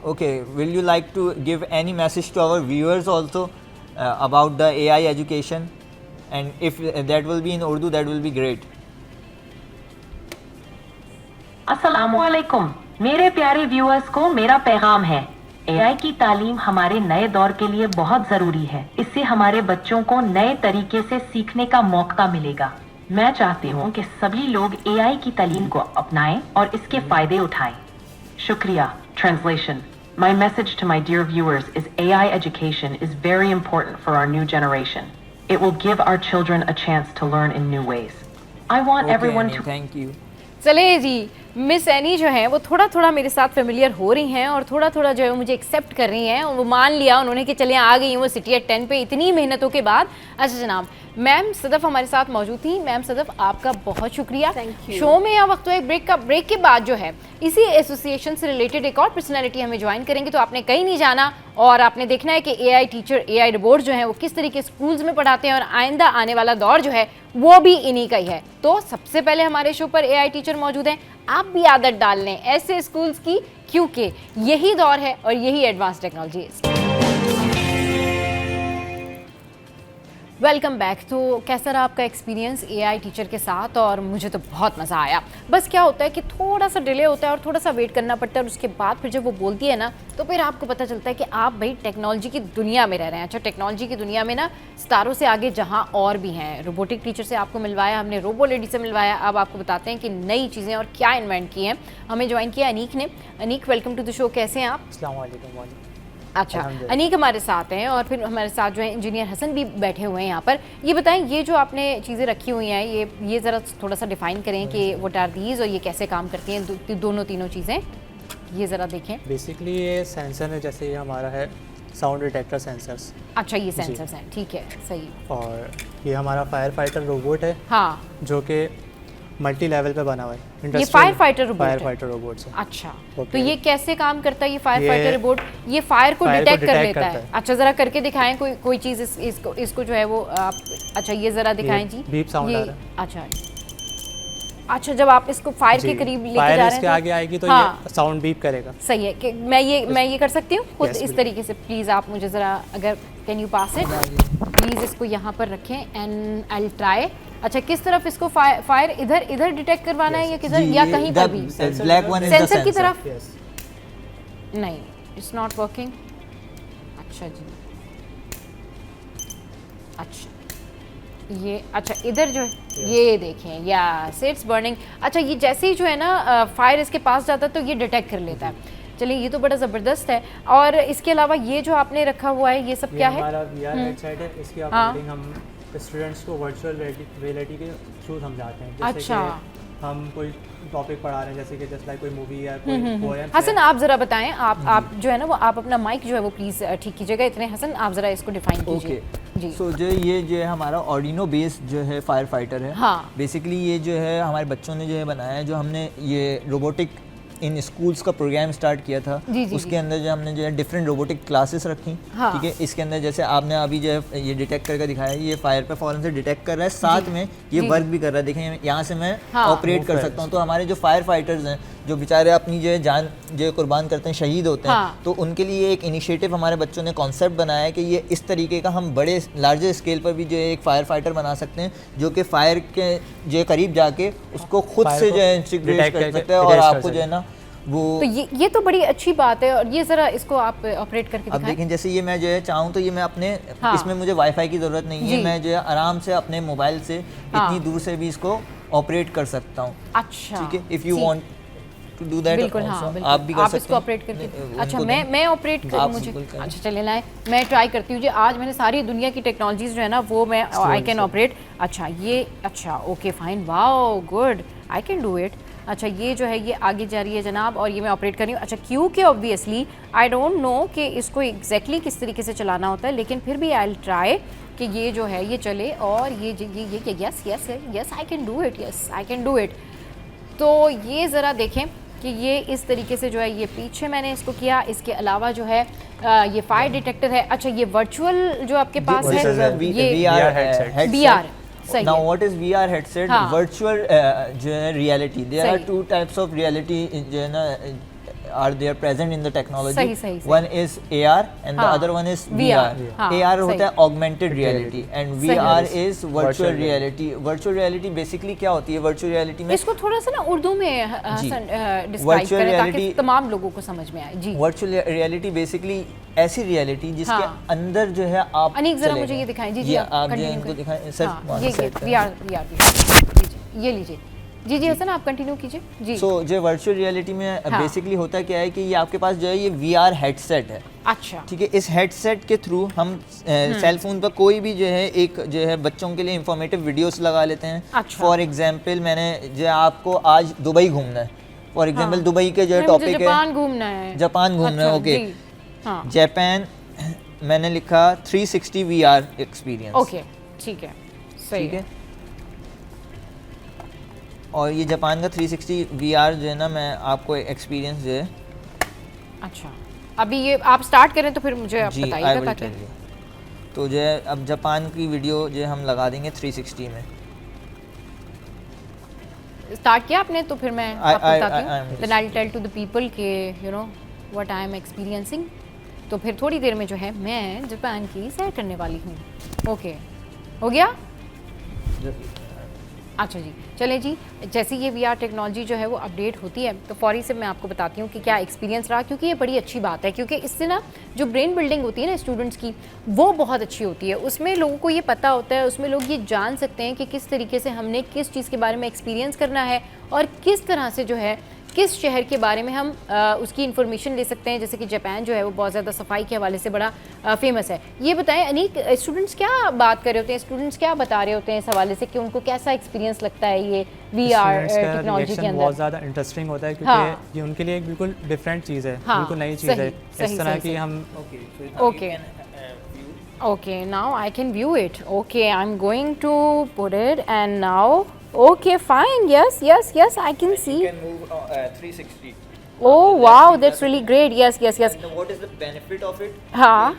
Okay, will you like to give any message to our viewers also about the AI education? And if that will be in Urdu, that will be great. अस्सलामु अलैकुम। मेरे प्यारे viewers को मेरा पैगाम है, AI की तालीम हमारे नए दौर के लिए बहुत ज़रूरी है। इससे हमारे बच्चों को नए तरीके से सीखने का मौका मिलेगा। मैं चाहती हूँ कि सभी लोग एआई की तालीम को अपनाएं और इसके फ़ायदे उठाएं। शुक्रिया। Translation. My message to my dear viewers is AI education is very important for our new generation. It will give our children a chance to learn in new ways. I want everyone to... Thank you. चले जी, miss any जो है वो थोड़ा थोड़ा मेरे साथ familiar हो रही हैं और थोड़ा थोड़ा जो है मुझे एक्सेप्ट कर रही हैं, और वो मान लिया उन्होंने कि चलिए आ गई वो सिटी एट 10 पे इतनी मेहनतों के बाद। अच्छा जनाब, मैम सदफ हमारे साथ मौजूद थी। मैम सदफ, आपका बहुत शुक्रिया। शो में यहाँ वक्त ब्रेक के बाद जो है इसी एसोसिएशन से रिलेटेड एक और पर्सनैलिटी हमें ज्वाइन करेंगे, तो आपने कहीं नहीं जाना और आपने देखना है कि एआई टीचर, एआई रोबोट जो है वो किस तरीके स्कूल्स में पढ़ाते हैं, और आइंदा आने वाला दौर जो है वो भी इन्हीं का ही है। तो सबसे पहले हमारे शो पर एआई टीचर मौजूद हैं, आप भी आदत डाल लें ऐसे स्कूल्स की, क्योंकि यही दौर है और यही एडवांस टेक्नोलॉजी है। Welcome back. तो कैसा रहा आपका एक्सपीरियंस एआई टीचर के साथ? और मुझे तो बहुत मज़ा आया। बस क्या होता है कि थोड़ा सा डिले होता है और थोड़ा सा वेट करना पड़ता है, और उसके बाद फिर जब वो बोलती है ना, तो फिर आपको पता चलता है कि आप भाई टेक्नोलॉजी की दुनिया में रह रहे हैं। अच्छा, टेक्नोलॉजी की दुनिया में ना सितारों से आगे जहाँ और भी हैं। रोबोटिक टीचर से आपको मिलवाया हमने, रोबो लेडी से मिलवाया। अब आपको बताते हैं कि नई चीज़ें और क्या इन्वेंट की हैं। हमें ज्वाइन किया अनीक ने। Aneeq, welcome to the show. कैसे हैं आप? अस्सलाम वालेकुम। अच्छा, अनीक हमारे साथ हैं, और फिर हमारे साथ जो है इंजीनियर हसन भी बैठे हुए हैं यहाँ पर। ये बताएं, ये जो आपने चीज़ें रखी हुई हैं, ये ज़रा थोड़ा सा डिफाइन करें कि व्हाट आर दीज और ये कैसे काम करती हैं दोनों तीनों चीज़ें, ये ज़रा देखें। बेसिकली ये सेंसर है, जैसे ये हमारा है साउंड डिटेक्टर सेंसर्स। अच्छा, ये सेंसर्स हैं, ठीक है, सही। और ये हमारा फायर फाइटर रोबोट है, हाँ, जो कि मल्टी लेवल पे बना हुआ है। ये फायर फाइटर रोबोट है। अच्छा, तो ये कैसे काम करता है ये फायर फाइटर रोबोट? ये फायर को डिटेक्ट कर लेता है। अच्छा, जरा करके दिखाएं कोई चीज़ इसको जो है वो आप, अच्छा ये जरा दिखाएं जी। बीप साउंड आ रहा है। अच्छा, जब आप इसको फायर के करीब लेके जा रहे हैं इसके आगे आएगी तो ये साउंड बीप करेगा। सही है कि मैं ये कर सकती हूँ खुद इस तरीके से? प्लीज़ आप मुझे ज़रा, अगर can you pass it please, इसको यहाँ पर रखें एंड आई विल ट्राई। अच्छा, किस तरफ इसको फायर इधर डिटेक्ट करवाना है या किधर, या कहीं पर भी? सेंसर की तरफ? नहीं, इट्स नॉट वर्किंग। अच्छा जी, अच्छा ये, अच्छा इधर जो है ये देखें, यस इट्स बर्निंग। अच्छा, ये जैसे ही जो है ना फायर इसके पास जाता है तो ये डिटेक्ट कर लेता है। चलिए, ये तो बड़ा ज़बरदस्त है। और इसके अलावा ये जो आपने रखा हुआ है, ये सब क्या है? हमारा VR हेडसेट है। इसके अकॉर्डिंग हम स्टूडेंट्स को वर्चुअल रियलिटी के थ्रू समझाते हैं। जैसे अच्छा, हम कोई टॉपिक पढ़ा रहे हैं, जैसे कि जस्ट लाइक कोई मूवी या कोई पोएम। हसन आप ज़रा बताएं, आप जो है ना वो, आप अपना माइक जो है वो प्लीज़ ठीक कीजिएगा। इतने हसन आप ज़रा इसको डिफाइन कीजिए। जी। सो जो ये जो है हमारा ऑर्डिनो बेस्ड जो है फायर फाइटर है। हाँ। बेसिकली ये जो है हमारे बच्चों ने जो है बनाया है, जो हमने ये रोबोटिक इन स्कूल्स का प्रोग्राम स्टार्ट किया था। उसके अंदर जो हमने जो है डिफरेंट रोबोटिक क्लासेस रखी। हाँ। ठीक है, इसके अंदर जैसे आपने अभी जो है ये डिटेक्ट करके दिखाया, ये फायर पे फौरन से डिटेक्ट कर रहा है, साथ में ये वर्क भी कर रहा है। देखें, यहाँ से मैं ऑपरेट कर सकता हूँ। तो हमारे जो फायर फाइटर्स हैं, जो बेचारे अपनी जो है जान जो कुर्बान करते हैं, शहीद होते हैं, तो उनके लिए एक इनिशिएटिव हमारे बच्चों ने कॉन्सेप्ट बनाया है कि ये इस तरीके का हम बड़े लार्जर स्केल पर भी जो है एक फायर फाइटर बना सकते हैं, जो कि फायर के जो करीब जाके उसको खुद से जो है इंटीग्रेट कर सकते हैं और आपको जो है ना वो। तो ये तो बड़ी अच्छी बात है। और ये ज़रा इसको आप ऑपरेट करके दिखाएं। अब देखें, जैसे ये मैं जो है चाहूँ तो ये मैं अपने इसमें मुझे वाईफाई की ज़रूरत नहीं है, मैं जो है आराम से अपने मोबाइल से इतनी दूर से भी इसको ऑपरेट कर सकता हूँ। अच्छा, ठीक है, if you want to do that बिल्कुल, हाँ, बिल्कुल। आप भी कर सकते हैं। इसको ऑपरेट करके। अच्छा, मैं ऑपरेट करूँ मुझे? अच्छा, चलिए लाएं, मैं ट्राई करती हूँ जी। आज मैंने सारी दुनिया की टेक्नोलॉजीज जो है ना वो मैं आई कैन ऑपरेट। अच्छा, ये अच्छा, okay fine, wow good, I can do it. अच्छा, ये जो है ये आगे जा रही है जनाब, और ये मैं ऑपरेट कर रही हूँ। अच्छा, क्योंकि ऑब्वियसली आई डोंट नो कि इसको एग्जैक्टली किस तरीके से चलाना होता है, लेकिन फिर भी आई विल ट्राई कि ये जो है ये चले। और ये yes yes yes, I can do it, yes I can do it. तो ये ज़रा देखें कि ये इस तरीके से जो है ये पीछे मैंने इसको किया। इसके अलावा जो है ये फायर डिटेक्टर है। अच्छा, ये वर्चुअल जो आपके पास है, ये VR। Now what is VR headset? Virtual जो है reality. There are two types of reality जो है ना are there present in the technology. सही। One is AR and the other one is VR. AR होता है augmented reality and VR is virtual reality. Virtual reality basically क्या होती है? Virtual reality में इसको थोड़ा सा ना उर्दू में डिस्क्राइब करें ताकि तमाम लोगों को समझ में आए। जी। Virtual reality basically ऐसी रियलिटी जिसके अंदर जो है आप अनीक जरा मुझे ये दिखाएं। जी, आप जो इनको दिखाएं सर। ये लीजिए। जी हसन, आप कंटिन्यू कीजिए। जी। सो जो वर्चुअल रियलिटी में बेसिकली होता क्या है कि ये आपके पास जो है ये VR हेडसेट है। अच्छा, ठीक है, इस हेडसेट के थ्रू हम सेल फोन पर कोई भी जो है एक जो है बच्चों के लिए इंफॉर्मेटिव वीडियोस लगा लेते हैं। अच्छा। फॉर एग्जांपल मैंने जो आपको आज दुबई घूमना है, फॉर एग्जांपल दुबई के जो है टॉपिक है जापान घूमना है। जापान घूमना है, ओके। जापान मैंने लिखा 360 VR एक्सपीरियंस। ओके, ठीक है, सही है। और ये जापान का 360 VR जो है ना मैं आपको एक्सपीरियंस जो है। अच्छा, अभी ये आप स्टार्ट करें तो फिर मुझे आप बताइएगा ताकि। तो जो है अब जापान की वीडियो जो है हम लगा देंगे 360 में। स्टार्ट किया आपने? तो फिर मैं आपको बताती हूँ। Then I will tell to the people के you know what I am experiencing. तो फिर थोड़ी देर में जो है मैं जापान की सैर करने वाली हूँ। ओके, हो गया? अच्छा जी, चलें जी। जैसे ये VR टेक्नोलॉजी जो है वो अपडेट होती है तो फौरी से मैं आपको बताती हूँ कि क्या एक्सपीरियंस रहा, क्योंकि ये बड़ी अच्छी बात है, क्योंकि इससे ना जो ब्रेन बिल्डिंग होती है ना स्टूडेंट्स की, वो बहुत अच्छी होती है। उसमें लोगों को ये पता होता है, उसमें लोग ये जान सकते हैं कि किस तरीके से हमने किस चीज़ के बारे में एक्सपीरियंस करना है और किस तरह से जो है किस शहर के बारे में हम उसकी इन्फॉर्मेशन ले सकते हैं। जैसे कि जापान जो है वो बहुत ज़्यादा सफाई के हवाले से बड़ा फेमस है। ये बताएं अनीक, स्टूडेंट्स क्या बात कर रहे होते हैं, स्टूडेंट्स क्या बता रहे होते हैं इस हवाले से कि उनको कैसा एक्सपीरियंस लगता है ये VR टेक्नोलॉजी के अंदर? बहुत ज़्यादा इंटरेस्टिंग होता है क्योंकि ये उनके लिए एक बिल्कुल डिफरेंट चीज़ है, बिल्कुल नई चीज़ है। इस तरह की हम okay, now I can view it. Okay, I am going to put it and now okay, fine, yes, I can see. You can move 360. Oh wow, that's really great. Yes. And what is the benefit of it? हाँ,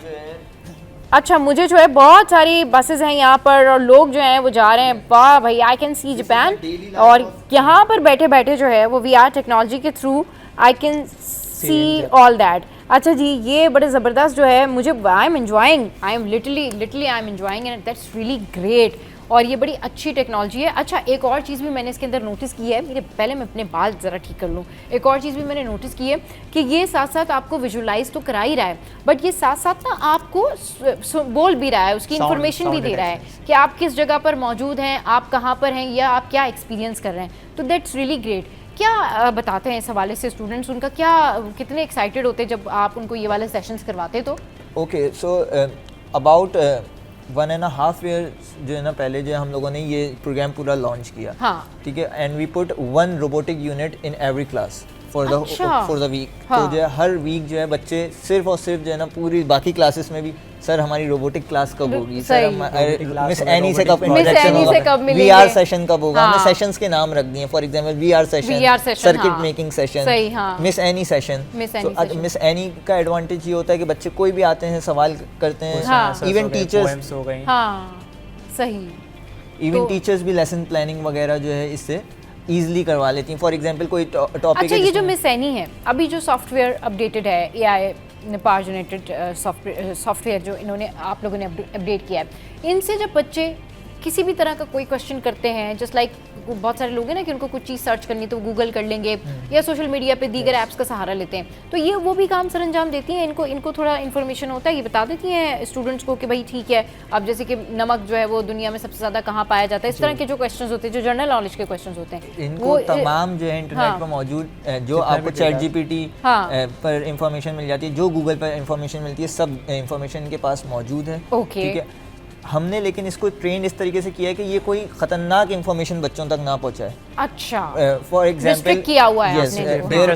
अच्छा, मुझे जो है बहुत सारी buses हैं यहाँ पर और लोग जो हैं वो जा रहे हैं। वाह भाई, आई कैन सी जापान। और यहाँ पर बैठे बैठे जो है वो VR टेक्नोलॉजी के through I can see all that. अच्छा जी, ये बड़े ज़बरदस्त जो है, मुझे I am enjoying and that's really great. और ये बड़ी अच्छी टेक्नोलॉजी है। अच्छा, एक और चीज़ भी मैंने इसके अंदर नोटिस की है, मेरे पहले मैं अपने बाल ज़रा ठीक कर लूँ। एक और चीज़ भी मैंने नोटिस की है कि ये साथ साथ आपको विजुलाइज तो करा ही रहा है, बट ये साथ साथ ना आपको बोल भी रहा है, उसकी इन्फॉर्मेशन भी दे रहा है कि आप किस जगह पर मौजूद हैं, आप कहाँ पर हैं, या आप क्या एक्सपीरियंस कर रहे हैं। तो दैट्स रियली ग्रेट। क्या बताते हैं इस हवाले से स्टूडेंट्स, उनका क्या, कितने एक्साइटेड होते हैं जब आप उनको ये वाले सेशंस करवाते? तो ओके, सो अबाउट 1.5 ईयर जो है ना पहले जो है हम लोगों ने ये प्रोग्राम पूरा लॉन्च किया। हाँ, ठीक है, and we put 1 robotic unit in every class for the week. हाँ। तो जो है हर वीक जो है बच्चे सिर्फ और सिर्फ जो है ना पूरी बाकी क्लासेस में भी, सर हमारी रोबोटिक क्लास कब होगी, सर मिस एनी से कब इंट्रोडक्शन होगा, VR सेशन कब होगा। हमने सेशंस के नाम रख दिए, for example VR session, circuit making session, miss any session. Miss any का एडवांटेज ये होता है कि बच्चे कोई भी आते हैं, सवाल करते हैं, इवन टीचर्स हो गई। हाँ, सही, इवन टीचर्स भी लेसन प्लानिंग वगैरह जो है इससे ईजिली करवा लेती हैं। फॉर एग्जांपल कोई टॉपिक। अच्छा, ये जो मिस एनी है, अभी जो सॉफ्टवेयर अपडेटेड है, AI पावर जनरेटेड सॉफ्टवेयर जो इन्होंने आप लोगों ने अपडेट किया है, इनसे जब बच्चे किसी भी तरह का कोई क्वेश्चन करते हैं, जस्ट लाइक बहुत सारे लोग हैं ना कि उनको कुछ चीज़ सर्च करनी तो गूगल कर लेंगे या सोशल मीडिया पे दीगर ऐप्स का सहारा लेते हैं, तो ये वो भी काम सर अंजाम देती हैं। इनको थोड़ा इन्फॉर्मेशन होता है, ये बता देती हैं स्टूडेंट्स को कि भाई ठीक है, अब जैसे कि नमक जो है वो दुनिया में सबसे ज़्यादा कहाँ पाया जाता है, इस तरह के जो क्वेश्चन होते हैं, जो जनरल नॉलेज के क्वेश्चन होते हैं, इनको तमाम जो है इंटरनेट पर मौजूद, जो आपको ChatGPT पर इंफॉर्मेशन मिल जाती है, जो गूगल पर इंफॉर्मेशन मिलती है, सब इंफॉर्मेशन इनके पास मौजूद है। ठीक है, हमने लेकिन इसको ट्रेन इस तरीके से किया है कि ये कोई खतरनाक इंफॉर्मेशन बच्चों तक ना पहुंचाए। अच्छा, फॉर एग्जांपल किया हुआ है आपने, देयर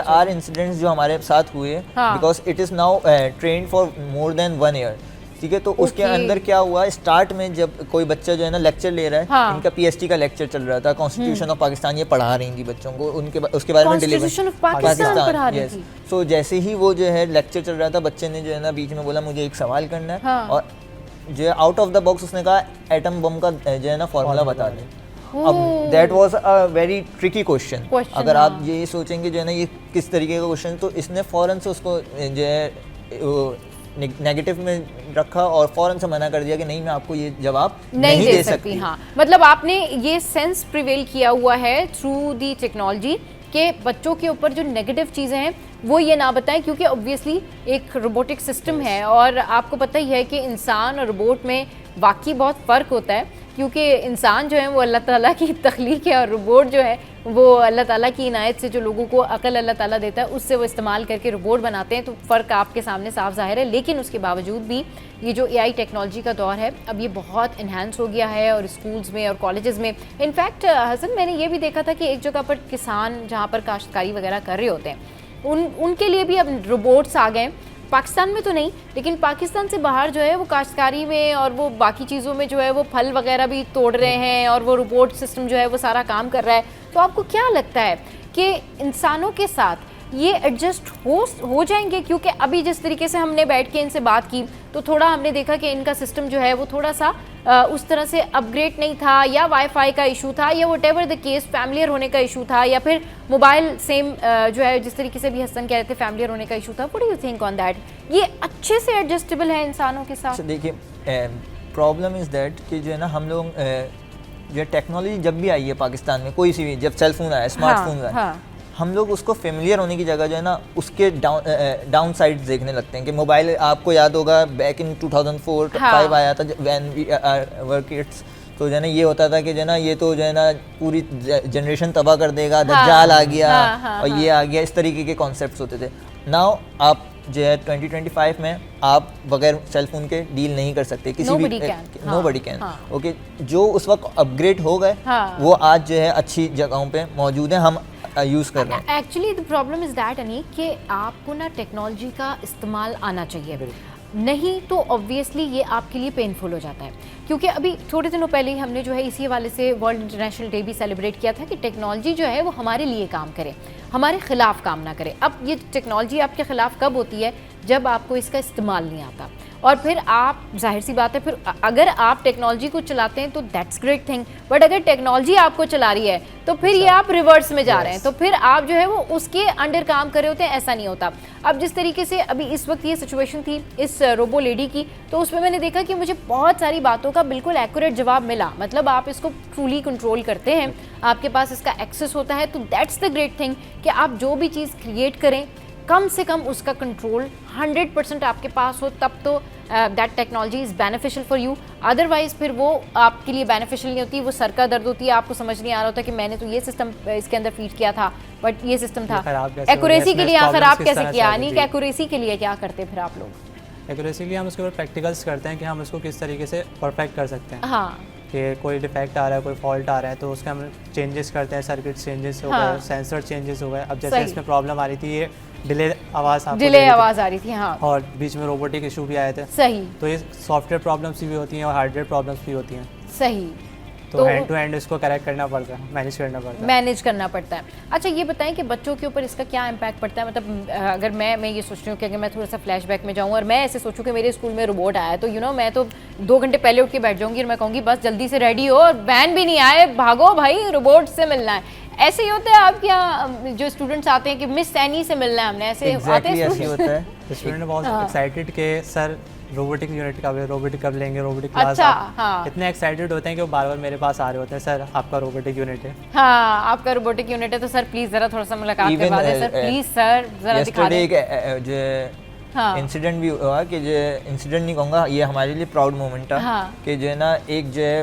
आर इंसिडेंट्स जो हमारे साथ हुए, because it is now trained for more than 1 year. ठीक है, तो उसके अंदर क्या हुआ, स्टार्ट में जब कोई बच्चा जो है ना लेक्चर ले रहा है, इनका PhD का लेक्चर चल रहा था, कॉन्स्टिट्यूशन ऑफ पाकिस्तान ये पढ़ा रही थी बच्चों को, उनके उसके बारे में कॉन्स्टिट्यूशन ऑफ पाकिस्तान, यस। सो जैसे ही वो जो है लेक्चर चल रहा था, बच्चे ने जो है ना बीच में बोला मुझे एक सवाल करना है, और जो है आउट ऑफ द बॉक्स उसने कहा एटम बम का जो है ना फॉर्मूला बता दें। अब that was a very tricky question. अगर आप ये सोचेंगे जो है ना ये किस तरीके का क्वेश्चन, तो इसने फ़ौरन से उसको जो है नेगेटिव में रखा और फ़ौरन से मना कर दिया कि नहीं, मैं आपको ये जवाब नहीं दे सकती। हाँ, मतलब आपने ये सेंस प्रिवेल किया हुआ है थ्रू दी टेक्नोलॉजी के बच्चों के ऊपर जो नेगेटिव चीज़ें हैं वो ये ना बताएं, क्योंकि ऑब्वियसली एक रोबोटिक सिस्टम है और आपको पता ही है कि इंसान और रोबोट में वाकई बहुत फ़र्क होता है, क्योंकि इंसान जो है वो अल्लाह ताला की तख्लीक है और रोबोट जो है वो अल्लाह ताला की इनायत से जो लोगों को अकल अल्लाह ताला देता है उससे वो इस्तेमाल करके रोबोट बनाते हैं। तो फ़र्क आपके सामने साफ ज़ाहिर है, लेकिन उसके बावजूद भी ये जो AI टेक्नोलॉजी का दौर है अब ये बहुत इन्हांस हो गया है, और स्कूल्स में और कॉलेजेस में। इनफैक्ट हसन, मैंने ये भी देखा था कि एक जगह पर किसान जहाँ पर काश्तकारी वगैरह कर रहे होते हैं उनके लिए भी अब रोबोट्स आ गए। पाकिस्तान में तो नहीं, लेकिन पाकिस्तान से बाहर जो है वो काश्तकारी में और वो बाकी चीज़ों में जो है वो फल वगैरह भी तोड़ रहे हैं और वो रोबोट सिस्टम जो है वो सारा काम कर रहा है। तो आपको क्या लगता है कि इंसानों के साथ ये एडजस्ट हो जाएंगे? क्योंकि अभी जिस तरीके से हमने बैठ के इनसे बात की तो थोड़ा हमने देखा कि इनका सिस्टम जो है वो थोड़ा सा उस तरह से अपग्रेड नहीं था, या वाईफाई का इशू था, या व्हाटएवर द केस फैमिलियर होने का इशू था, या फिर मोबाइल सेम जो है जिस तरीके से भी हसन कह रहे थे फैमिलियर होने का इशू था। What do you think on that? ये अच्छे से एडजस्टेबल है इंसानों के साथ? देखिए, प्रॉब्लम इज़ दैट कि जो है ना हम लोग जो टेक्नोलॉजी जब भी आई है पाकिस्तान में, कोई सी भी, जब सेल फोन आया, स्मार्टफोन आया, हम लोग उसको फेमिलियर होने की जगह जो है ना उसके डाउन साइड देखने लगते हैं। कि मोबाइल, आपको याद होगा बैक इन 2004-5 आया था व्हेन वी वर किड्स, तो जो है ना ये होता था कि जो है ना ये तो जो है ना पूरी जनरेशन तबाह कर देगा, दज्जाल आ गया और ये आ गया, इस तरीके के कॉन्सेप्ट्स होते थे। नाउ आप जो है 2025 में आप बगैर सेल फोन के डील नहीं कर सकते किसी भी, नोबडी कैन। ओके, जो उस वक्त अपग्रेड हो गए वो आज जो है अच्छी जगहों पे मौजूद है, हम यूज़ कर रहे हैं। Actually the problem is that अनी कि आपको ना टेक्नोलॉजी का इस्तेमाल आना चाहिए, नहीं तो ऑब्वियसली ये आपके लिए पेनफुल हो जाता है। क्योंकि अभी थोड़े दिनों पहले ही हमने जो है इसी हवाले से वर्ल्ड इंटरनेशनल डे भी सेलिब्रेट किया था कि टेक्नोलॉजी जो है वो हमारे लिए काम करे, हमारे ख़िलाफ़ काम ना करे। अब ये टेक्नोलॉजी आपके ख़िलाफ़ कब होती है? जब आपको इसका इस्तेमाल नहीं आता, और फिर आप, जाहिर सी बात है, फिर अगर आप टेक्नोलॉजी को चलाते हैं तो दैट्स ग्रेट थिंग, बट अगर टेक्नोलॉजी आपको चला रही है तो फिर ये आप रिवर्स में जा रहे हैं, तो फिर आप जो है वो उसके अंडर काम कर रहे होते हैं। ऐसा नहीं होता। अब जिस तरीके से अभी इस वक्त ये सिचुएशन थी इस रोबो लेडी की, तो उसमें मैंने देखा कि मुझे बहुत सारी बातों का बिल्कुल एक्यूरेट जवाब मिला। मतलब आप इसको ट्रूली कंट्रोल करते हैं, आपके पास इसका एक्सेस होता है, तो दैट्स द ग्रेट थिंग कि आप जो भी चीज़ क्रिएट करें कम से कम उसका कंट्रोल 100% आपके पास हो, तब तो that technology is beneficial for you. Otherwise फिर वो आपके लिए बेनिफिशियल नहीं होती, वो सर का दर्द होती है, आपको समझ नहीं आ रहा होता कि मैंने तो ये सिस्टम इसके अंदर फीड किया था बट ये सिस्टम था। एक्यूरेसी के लिए ख़राब कैसे किया? यानी कि एक्यूरेसी के लिए क्या करते फिर आप लोग? एक्यूरेसी के लिए हम उसके ऊपर प्रैक्टिकल्स करते हैं कि हम उसको किस तरीके से परफेक्ट कर सकते हैं। हाँ, कि कोई डिफेक्ट आ रहा है, कोई फॉल्ट आ रहा है, तो उसके हम चेंजेस करते हैं, सर्किट चेंजेस हो गए, सेंसर चेंजेस हो गए। अब जैसे इसमें प्रॉब्लम आ रही थी, ये डिले आवाज़ आ रही थी, हाँ, और बीच में रोबोटिक इशू भी आए थे। सही। तो ये सॉफ्टवेयर प्रॉब्लम्स भी होती हैं और हार्डवेयर प्रॉब्लम्स भी होती हैं। सही। तो हैंड टू हैंड इसको करेक्ट करना पड़ता है, मैनेज करना पड़ता है। अच्छा, ये बताएं कि बच्चों के ऊपर इसका क्या इम्पैक्ट पड़ता है? मतलब अगर मैं ये सोच रही हूँ कि अगर मैं थोड़ा सा फ्लैशबैक में जाऊँ और मैं ऐसे सोचूं कि मेरे स्कूल में रोबोट आया है, तो मैं तो 2 घंटे पहले उठ के बैठ जाऊँगी और मैं कहूँगी बस जल्दी से रेडी हो, और वैन भी नहीं आए, भागो भाई, रोबोट से मिलना है। ऐसे ही होता है आपके यहाँ जो स्टूडेंट्स आते हैं कि मिस सैनी से मिलना है हमने, ऐसे आते हैं स्टूडेंट बहुत एक्साइटेड के सर रोबोटिक यूनिट का रोबोटिक कब लेंगे, रोबोटिक क्लास। अच्छा, हाँ। इतने एक्साइटेड होते हैं कि वो बार बार मेरे पास आ रहे होते हैं, सर आपका रोबोटिक यूनिट है। हाँ, आपका रोबोटिक यूनिट है, तो सर प्लीज जरा थोड़ा सा मुलाकात करवा दें सर, प्लीज सर जरा दिखा दें। जो इंसिडेंट भी हुआ कि जो इंसिडेंट नहीं कहूँगा, ये हमारे लिए प्राउड मोमेंट था। कि जो है ना एक जो है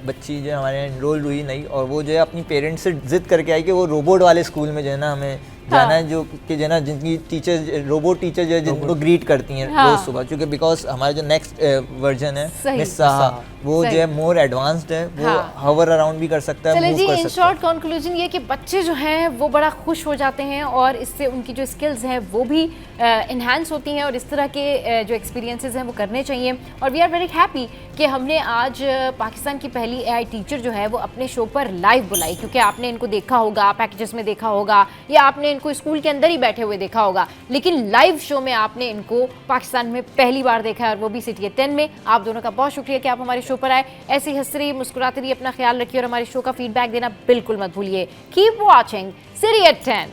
बच्ची जो हमारे एनरोल हुई नहीं, और वो जो है अपनी पेरेंट्स से जिद करके आई कि वो रोबोट वाले स्कूल में जो है ना हमें जाना है, जो कि जो है ना जिनकी टीचर रोबोट टीचर जो है जिनको ग्रीट करती हैं रोज सुबह, क्योंकि बिकॉज हमारा जो नेक्स्ट वर्जन है मिस साहा, वो जो है मोर एडवांस्ड है, वो हवर अराउंड भी कर सकता है, मूव कर सकता है। इन शॉर्ट कंक्लूजन ये कि बच्चे जो हैं वो बड़ा खुश हो जाते हैं और इससे उनकी जो स्किल्स हैं वो भी इन्हांस होती हैं, और इस तरह के जो एक्सपीरियंसेस हैं वो करने चाहिए। और वी आर वेरी हैप्पी कि हमने आज पाकिस्तान की पहली AI टीचर जो है वो अपने शो पर लाइव बुलाई, क्योंकि आपने इनको देखा होगा, पैकेजेस में देखा होगा, या आपने इनको स्कूल के अंदर ही बैठे हुए देखा होगा, लेकिन लाइव शो में आपने इनको पाकिस्तान में पहली बार देखा है, और वो भी सिटी 10 में। आप दोनों का बहुत शुक्रिया कि आप हमारे शो पर आए। ऐसे ही हंसते रहिए, मुस्कुराते रहिए, अपना ख्याल रखिए, और हमारे शो का फीडबैक देना बिल्कुल मत भूलिए। Keep watching city 10।